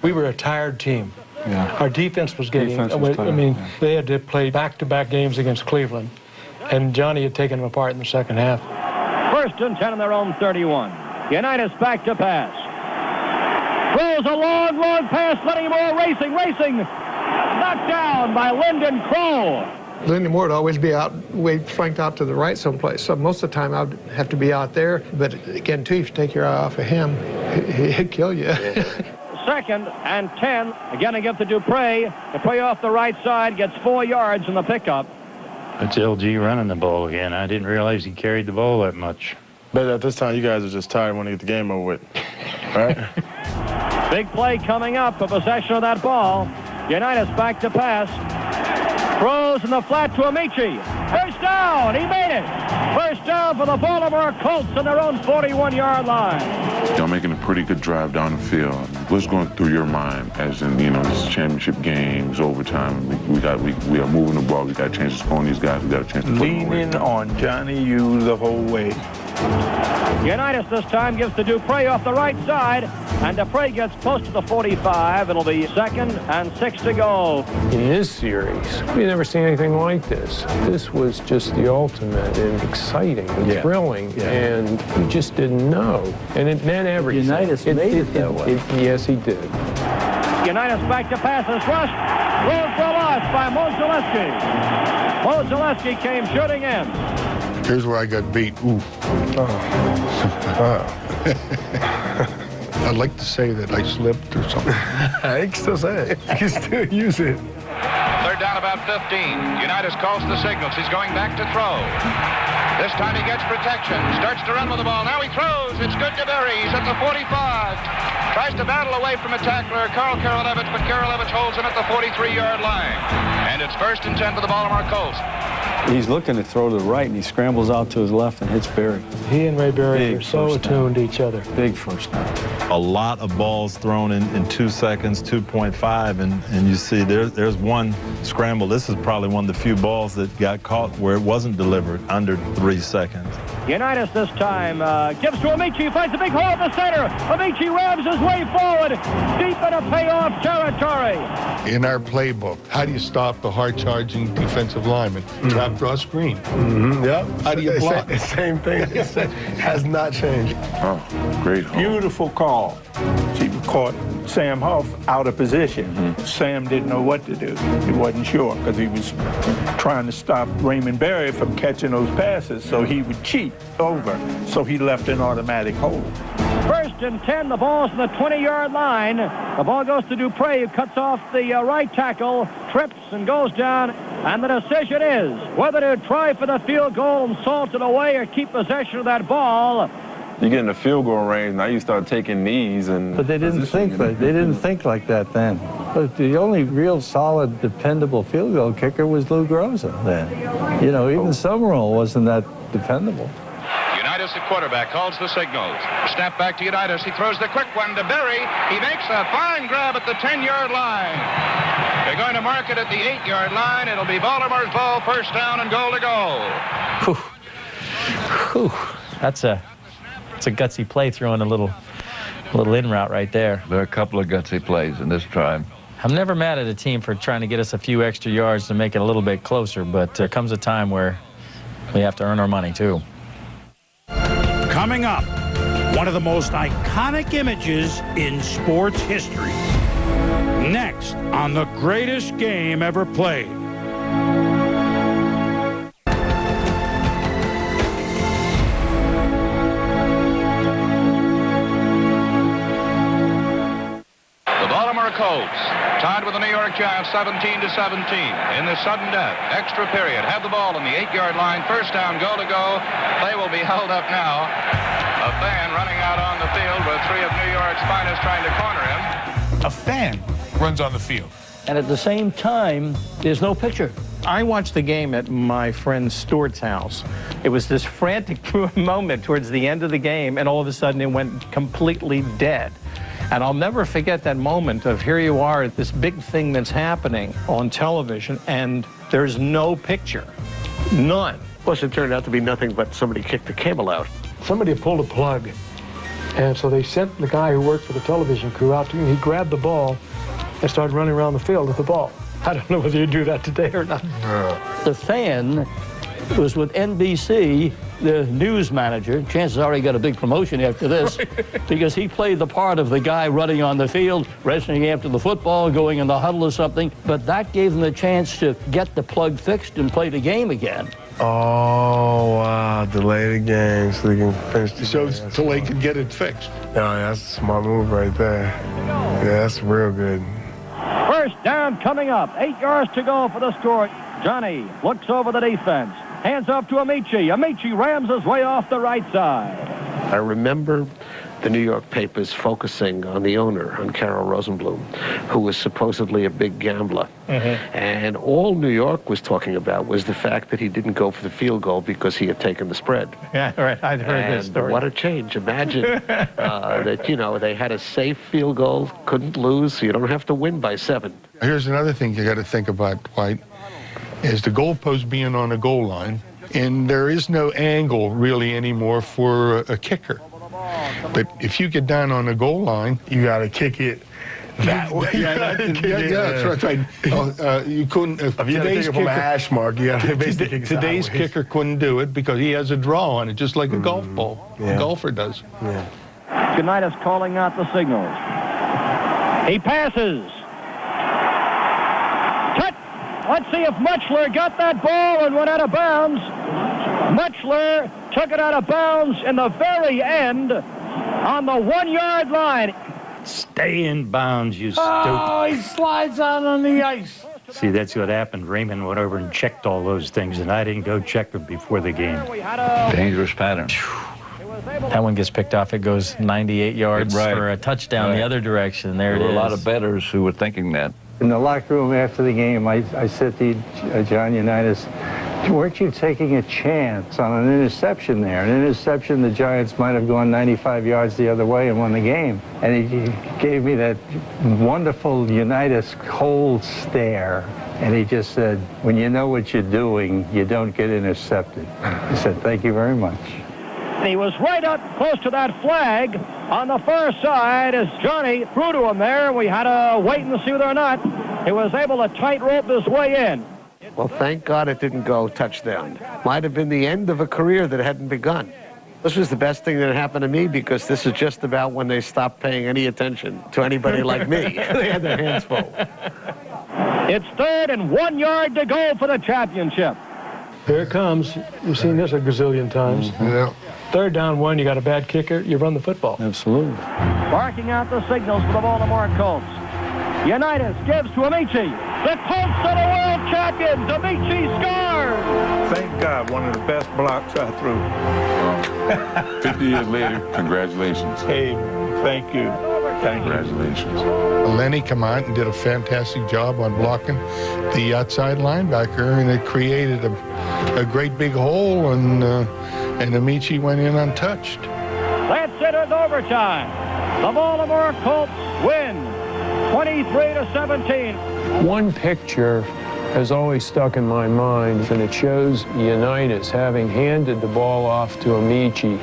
We were a tired team. Yeah. Our defense was getting, they had to play back-to-back games against Cleveland, and Johnny had taken them apart in the second half. 1st and 10 on their own 31. Unitas back to pass. Throws a long pass, Lenny Moore racing. Knocked down by Lyndon Crow. Lenny Moore would always be out, way flanked out to the right someplace. So most of the time I'd have to be out there. But again, too, if you take your eye off of him, he'd kill you. 2nd and 10. Again, I give to Dupre. To play off the right side, gets 4 yards in the pickup. It's LG running the ball again. I didn't realize he carried the ball that much. But at this time, you guys are just tired and want to get the game over with, right? Big play coming up for possession of that ball. Unitas back to pass. Throws in the flat to Amici. First down. He made it. First down for the Baltimore Colts on their own 41-yard line. Y'all making a pretty good drive down the field. What's going through your mind as in, this championship games, overtime? We are moving the ball. We got a chance to score on these guys. We got a chance to put them away. Leaning on Johnny U the whole way. Unitas this time gives to Dupre off the right side, and Dupre gets close to the 45. It'll be 2nd and 6 to go. In this series, we've never seen anything like this. This was just the ultimate and exciting and thrilling, and we just didn't know. And it meant everything. Unitas made it that way. Yes, he did. Unitas back to pass. It's rushed. Thrown for a loss by Mo Zaleski. Came shooting in. Here's where I got beat. Ooh. I'd like to say that I slipped or something. I can still say it. You can still use it. 3rd down, about 15. Unitas calls the signals. He's going back to throw. This time he gets protection. Starts to run with the ball. Now he throws. It's good to Berry. He's at the 45. Tries to battle away from a tackler, Carl Karolevich, but Karolevich holds him at the 43-yard line. And it's 1st and 10 for the Baltimore Colts. He's looking to throw to the right, and he scrambles out to his left and hits Berry. He and Ray Berry are so attuned to each other. Big first down. A lot of balls thrown in 2 seconds, 2.5, and you see there's one scramble. This is probably one of the few balls that got caught where it wasn't delivered under 3 seconds. Unitas this time gives to Amici, finds a big hole in the center. Amici rams his way forward, deep into payoff territory. In our playbook, how do you stop the hard-charging defensive lineman? Trap, draw, screen. Yeah. How do you block? Same thing. Has not changed. Oh, great hole. Beautiful call. She caught Sam Huff out of position. Sam didn't know what to do. He wasn't sure because he was trying to stop Raymond Berry from catching those passes, so he would cheat over. So he left an automatic hole. First and 10, the ball's on the 20-yard line. The ball goes to Dupree, who cuts off the right tackle, trips and goes down. And the decision is whether to try for the field goal and salt it away or keep possession of that ball. You get in the field goal range, now you start taking knees and... But they didn't think that. They didn't think like that then. But the only real solid, dependable field goal kicker was Lou Groza then. You know, even Summerall wasn't that dependable. Unitas, the quarterback, calls the signals. Snap back to Unitas. He throws the quick one to Berry. He makes a fine grab at the 10-yard line. They're going to mark it at the 8-yard line. It'll be Baltimore's ball, first down and goal to goal. Whew. That's a gutsy play, throwing a little in route right there. There are a couple of gutsy plays in this drive. I'm never mad at a team for trying to get us a few extra yards to make it a little bit closer, but there comes a time where we have to earn our money too. Coming up, one of the most iconic images in sports history. Next on the greatest game ever played. Colts tied with the New York Giants 17-17 in the sudden death. Extra period. Have the ball on the 8-yard line. First down, goal to go. Play will be held up now. A fan running out on the field with three of New York's finest trying to corner him. A fan runs on the field. And at the same time, there's no picture. I watched the game at my friend Stewart's house. It was this frantic moment towards the end of the game, and all of a sudden it went completely dead. And I'll never forget that moment of here you are at this big thing that's happening on television, and there's no picture. None. Plus, it turned out to be nothing but somebody kicked the cable out. Somebody pulled a plug. And so they sent the guy who worked for the television crew out to him. He grabbed the ball and started running around the field with the ball. I don't know whether you do that today or not. The fan was with NBC, the news manager. Chances are he got a big promotion after this because he played the part of the guy running on the field, rushing after the football, going in the huddle or something. But that gave them the chance to get the plug fixed and play the game again. Oh, wow. Delay the game so they can finish the game. So they can get it fixed. Oh, yeah, that's a smart move right there. Yeah, that's real good. First down coming up. 8 yards to go for the score. Johnny looks over the defense. Hands off to Amici. Amici rams his way off the right side. I remember the New York papers focusing on the owner, on Carol Rosenblum, who was supposedly a big gambler. And all New York was talking about was the fact that he didn't go for the field goal because he had taken the spread. Yeah, right. I'd heard this story. What a change. Imagine that, you know, they had a safe field goal, couldn't lose, so you don't have to win by 7. Here's another thing you got to think about, Dwight, is the goalpost being on the goal line, and there is no angle really anymore for a kicker. But if you get down on the goal line, you got to kick it that way. That's right. You couldn't. If you take it from a hash mark, you got to basically kick it today's sideways. kicker couldn't do it because he has a draw on it, just like a golf ball. A golfer does. Unitas calling out the signals. He passes. Let's see if Mutchler got that ball and went out of bounds. Mutchler took it out of bounds in the very end on the 1-yard line. Stay in bounds, you stupid. Oh, he slides out on the ice. See, that's what happened. Raymond went over and checked all those things, and I didn't go check them before the game. Dangerous pattern. That one gets picked off. It goes 98 yards for a touchdown the other direction. There it is. There were a lot of bettors who were thinking that. In the locker room after the game, I said to John Unitas, weren't you taking a chance on an interception there? An interception, the Giants might have gone 95 yards the other way and won the game. And he gave me that wonderful Unitas cold stare. And he just said, when you know what you're doing, you don't get intercepted. He said, thank you very much. He was right up close to that flag on the far side as Johnny threw to him there. We had to wait and see whether or not he was able to tightrope his way in. Well, thank God it didn't go touchdown. Might have been the end of a career that hadn't begun. This was the best thing that happened to me because this is just about when they stopped paying any attention to anybody like me. They had their hands full. It's 3rd and 1 yard to go for the championship. Here it comes. You've seen this a gazillion times. Yeah. Third down, one, you got a bad kicker, you run the football. Absolutely. Barking out the signals for the Baltimore Colts. Unitas gives to Amici. The Colts are the world champions. Amici scores. Thank God, one of the best blocks I threw. 50 years later, congratulations. Hey, thank you. Thank you. Congratulations. Lenny come out and did a fantastic job on blocking the outside linebacker, and it created a great big hole, and Amici went in untouched. That's it in overtime. The Baltimore Colts win 23-17. One picture has always stuck in my mind, and it shows Unitas having handed the ball off to Amici,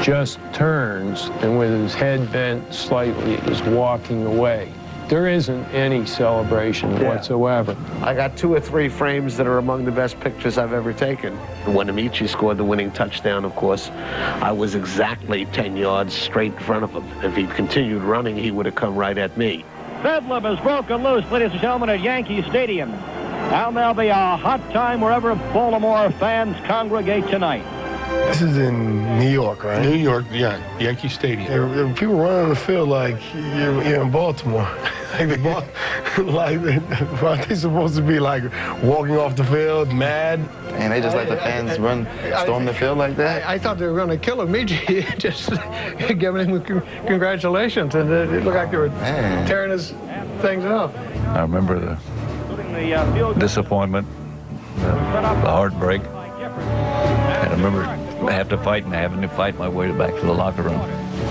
just turns, and with his head bent slightly, is walking away. There isn't any celebration whatsoever. I got 2 or 3 frames that are among the best pictures I've ever taken. When Amici scored the winning touchdown, of course, I was exactly 10 yards straight in front of him. If he'd continued running, he would have come right at me. Bedlam is broken loose, ladies and gentlemen, at Yankee Stadium. And there'll be a hot time wherever Baltimore fans congregate tonight. This is in New York, right? New York, yeah, Yankee Stadium. And people running on the field like you're in Baltimore. Aren't they supposed to be like walking off the field, mad? And they just let the fans storm the field like that? I thought they were going to kill Amici, just giving him congratulations, and it looked like they were tearing his things up. I remember the disappointment, the heartbreak. And I remember after fighting, having to fight my way back to the locker room.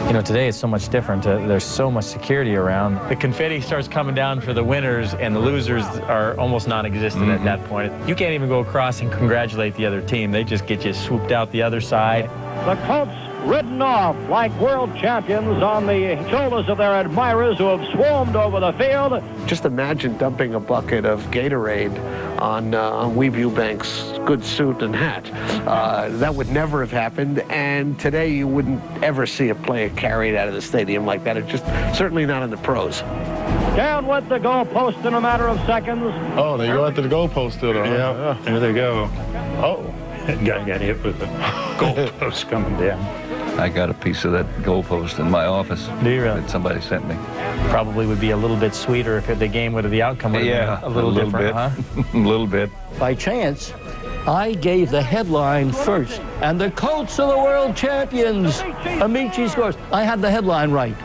You know, today it's so much different. There's so much security around. The confetti starts coming down for the winners, and the losers are almost non-existent at that point. You can't even go across and congratulate the other team. They just get you swooped out the other side. The Colts ridden off like world champions on the shoulders of their admirers who have swarmed over the field. Just imagine dumping a bucket of Gatorade on Weeb Eubank's good suit and hat. That would never have happened, and today you wouldn't ever see a player carried out of the stadium like that. It's just certainly not in the pros. Down with the goalpost in a matter of seconds. Oh, they go after the goalpost still, though. Yeah, there they go. Oh, that guy got hit with the goalpost coming down. I got a piece of that goalpost in my office. Do you really? That somebody sent me. Probably would be a little bit sweeter if the game would have, the outcome would have been a little different, bit. huh? A little bit. By chance, I gave the headline first, and the Colts are the world champions. Amici scores. I had the headline right,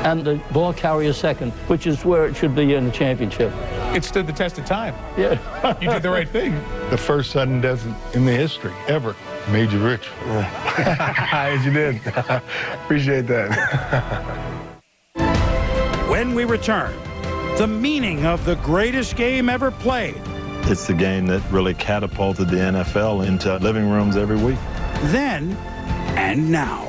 and the ball carrier second, which is where it should be in the championship. It stood the test of time. Yeah. You did the right thing. The first sudden death in the history, ever. Made you rich. Yes, you did. Appreciate that. When we return, the meaning of the greatest game ever played. It's the game that really catapulted the NFL into living rooms every week. Then and now.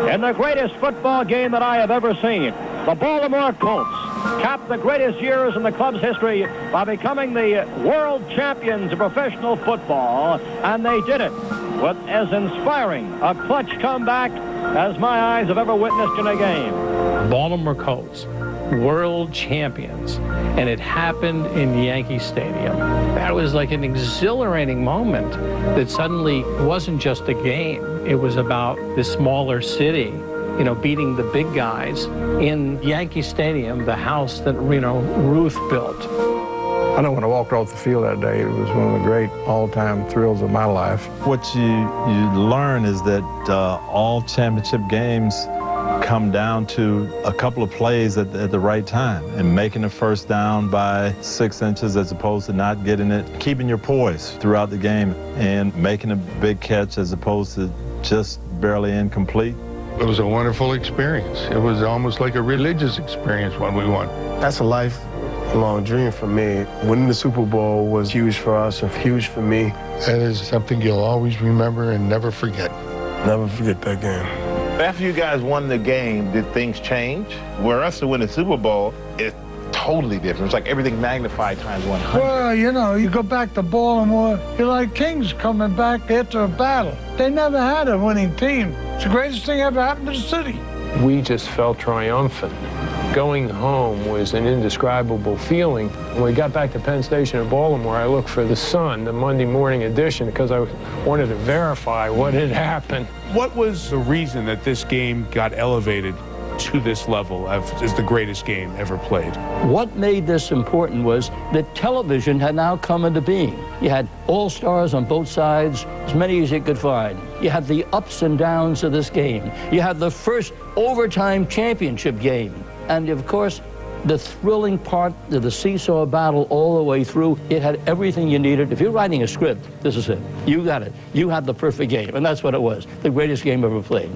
In the greatest football game that I have ever seen, the Baltimore Colts capped the greatest years in the club's history by becoming the world champions of professional football, and they did it with as inspiring a clutch comeback as my eyes have ever witnessed in a game. Baltimore Colts, world champions, and it happened in Yankee Stadium. That was like an exhilarating moment that suddenly wasn't just a game. It was about the smaller city, you know, beating the big guys in Yankee Stadium, the house that, you know, Ruth built. I know when I walked off the field that day, it was one of the great all-time thrills of my life. What you learn is that all championship games come down to a couple of plays at the right time and making the first down by 6 inches as opposed to not getting it, keeping your poise throughout the game and making a big catch as opposed to just barely incomplete. It was a wonderful experience. It was almost like a religious experience when we won. That's a life a long dream for me. Winning the Super Bowl was huge for us and huge for me. That is something you'll always remember and never forget. Never forget that game. After you guys won the game, did things change? Where us to win the Super Bowl, it's totally different. It's like everything magnified times 100. Well, you know, you go back to Baltimore, you're like kings coming back after a battle. They never had a winning team. It's the greatest thing ever happened to the city. We just felt triumphant. Going home was an indescribable feeling. When we got back to Penn Station in Baltimore, I looked for the Sun, the Monday morning edition, because I wanted to verify what had happened. What was the reason that this game got elevated to this level as the greatest game ever played? What made this important was that television had now come into being. You had all-stars on both sides, as many as you could find. You had the ups and downs of this game. You had the first overtime championship game. And of course, the thrilling part of the seesaw battle all the way through, it had everything you needed. If you're writing a script, this is it. You got it. You had the perfect game, and that's what it was. The greatest game ever played.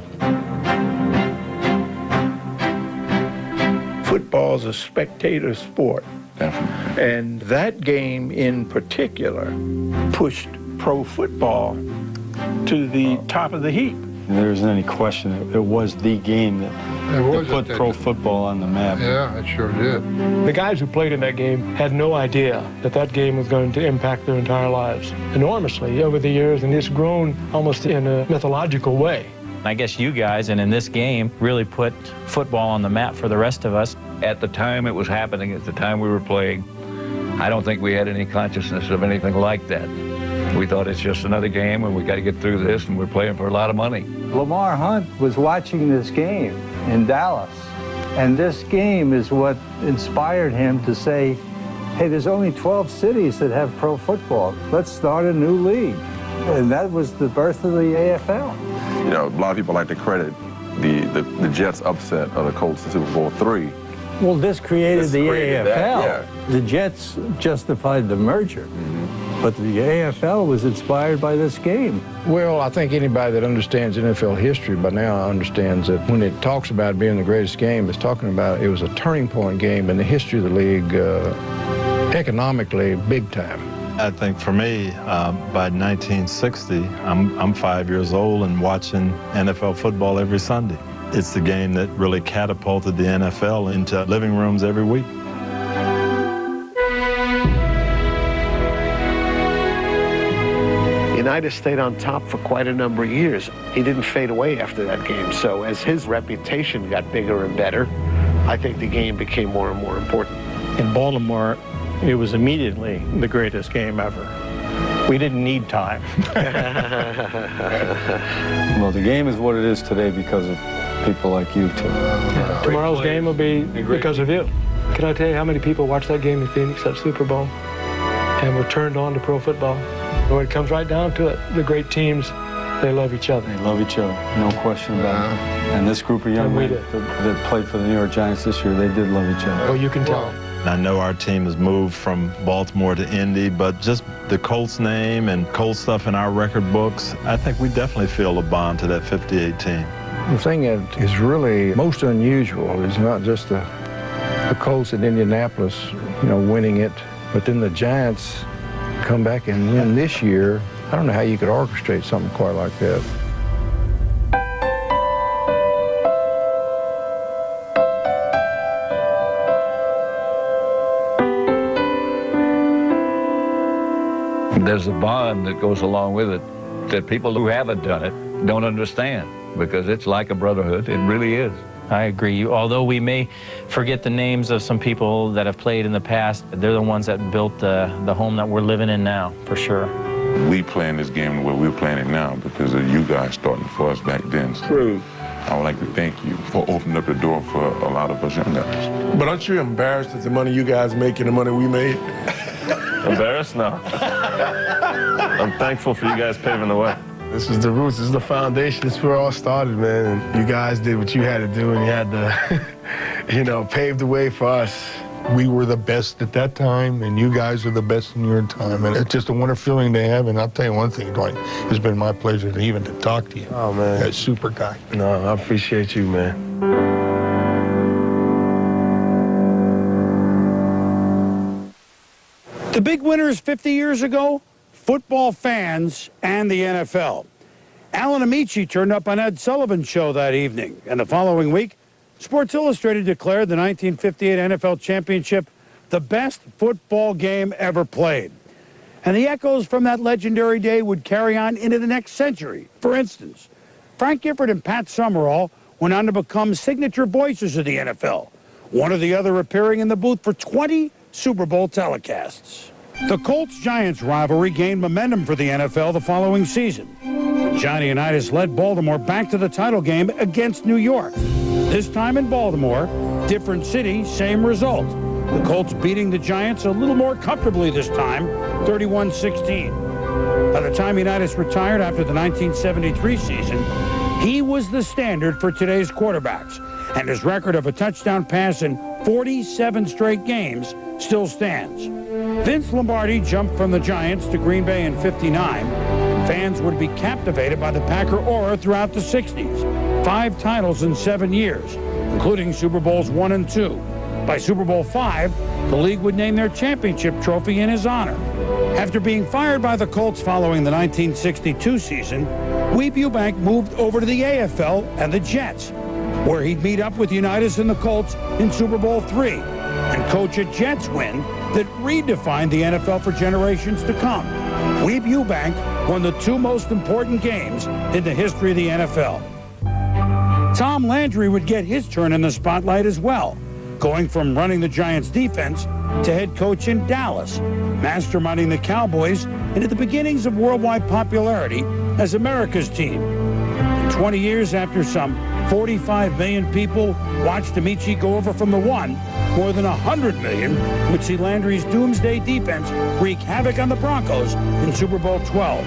Football's a spectator sport. Definitely. And that game in particular pushed pro football to the top of the heap. There isn't any question it was the game that put pro football on the map. Yeah, it sure did. The guys who played in that game had no idea that that game was going to impact their entire lives enormously over the years, and it's grown almost in a mythological way. I guess you guys, and in this game, really put football on the map for the rest of us. At the time it was happening, at the time we were playing, I don't think we had any consciousness of anything like that. We thought it's just another game and we got to get through this, and we're playing for a lot of money. Lamar Hunt was watching this game in Dallas, and this game is what inspired him to say, hey, there's only 12 cities that have pro football. Let's start a new league. And that was the birth of the AFL. You know, a lot of people like to credit the Jets' upset of the Colts in Super Bowl III. Well, this created the AFL. That, yeah. The Jets justified the merger. But the AFL was inspired by this game. Well, I think anybody that understands NFL history by now understands that when it talks about being the greatest game, it's talking about it was a turning point game in the history of the league, economically, big time. I think for me, by 1960, I'm 5 years old and watching NFL football every Sunday. It's the game that really catapulted the NFL into living rooms every week. Unitas stayed on top for quite a number of years. He didn't fade away after that game. So as his reputation got bigger and better, I think the game became more and more important. In Baltimore, it was immediately the greatest game ever. We didn't need time. Well, the game is what it is today because of people like you two. Tomorrow's game will be because of you. Can I tell you how many people watched that game in Phoenix, that Super Bowl, and were turned on to pro football? When it comes right down to it, the great teams, they love each other. They love each other, no question about it. And this group of young men that played for the New York Giants this year, they did love each other. Oh, you can tell. I know our team has moved from Baltimore to Indy, but just the Colts name and Colts stuff in our record books, I think we definitely feel a bond to that 58 team. The thing that is really most unusual is not just the Colts in Indianapolis, you know, winning it, but then the Giants come back and win this year. I don't know how you could orchestrate something quite like that. There's a bond that goes along with it that people who haven't done it don't understand, because it's like a brotherhood. It really is. I agree. Although we may forget the names of some people that have played in the past, they're the ones that built the home that we're living in now, for sure. We playing this game the way we're playing it now because of you guys starting for us back then. So True. I would like to thank you for opening up the door for a lot of us young guys. But aren't you embarrassed at the money you guys make and the money we made? Embarrassed? No. I'm thankful for you guys paving the way. This is the roots, this is the foundation, this is where it all started, man. And you guys did what you had to do, and you had to, you know, pave the way for us. We were the best at that time, and you guys are the best in your time. And it's just a wonderful feeling to have. And I'll tell you one thing, Dwight, it's been my pleasure to talk to you. Oh, man. You're a super guy. No, I appreciate you, man. The big winners 50 years ago, football fans and the NFL. Alan Amici turned up on Ed Sullivan's show that evening, and the following week, Sports Illustrated declared the 1958 NFL Championship the best football game ever played. And the echoes from that legendary day would carry on into the next century. For instance, Frank Gifford and Pat Summerall went on to become signature voices of the NFL, one or the other appearing in the booth for 20 Super Bowl telecasts. The Colts-Giants rivalry gained momentum for the NFL the following season, when Johnny Unitas led Baltimore back to the title game against New York. This time in Baltimore, different city, same result. The Colts beating the Giants a little more comfortably this time, 31-16. By the time Unitas retired after the 1973 season, he was the standard for today's quarterbacks, and his record of a touchdown pass in 47 straight games still stands. Vince Lombardi jumped from the Giants to Green Bay in '59, and fans would be captivated by the Packer aura throughout the 60s. 5 titles in 7 years, including Super Bowls I and II. By Super Bowl V, the league would name their championship trophy in his honor. After being fired by the Colts following the 1962 season, Weeb Ewbank moved over to the AFL and the Jets, where he'd meet up with Unitas and the Colts in Super Bowl III and coach a Jets win that redefined the NFL for generations to come. Weeb Ewbank won the 2 most important games in the history of the NFL. Tom Landry would get his turn in the spotlight as well, going from running the Giants' defense to head coach in Dallas, masterminding the Cowboys into the beginnings of worldwide popularity as America's team. And 20 years after some 45 million people watched Amici go over from the 1, more than 100 million would see Landry's doomsday defense wreak havoc on the Broncos in Super Bowl XII.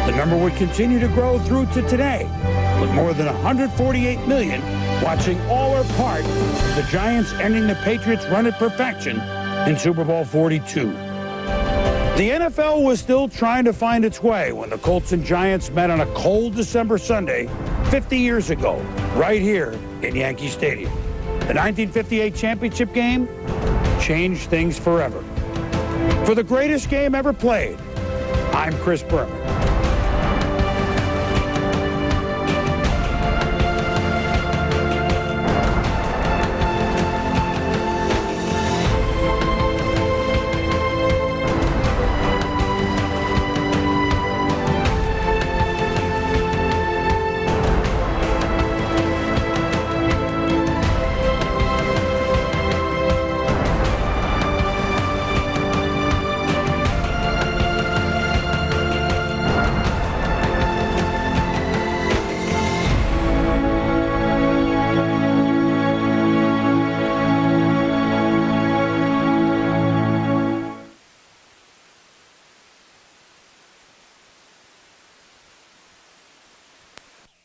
The number would continue to grow through to today, with more than 148 million watching all or part of the Giants ending the Patriots' run at perfection in Super Bowl 42. The NFL was still trying to find its way when the Colts and Giants met on a cold December Sunday 50 years ago, right here in Yankee Stadium. The 1958 championship game changed things forever. For the greatest game ever played, I'm Chris Berman.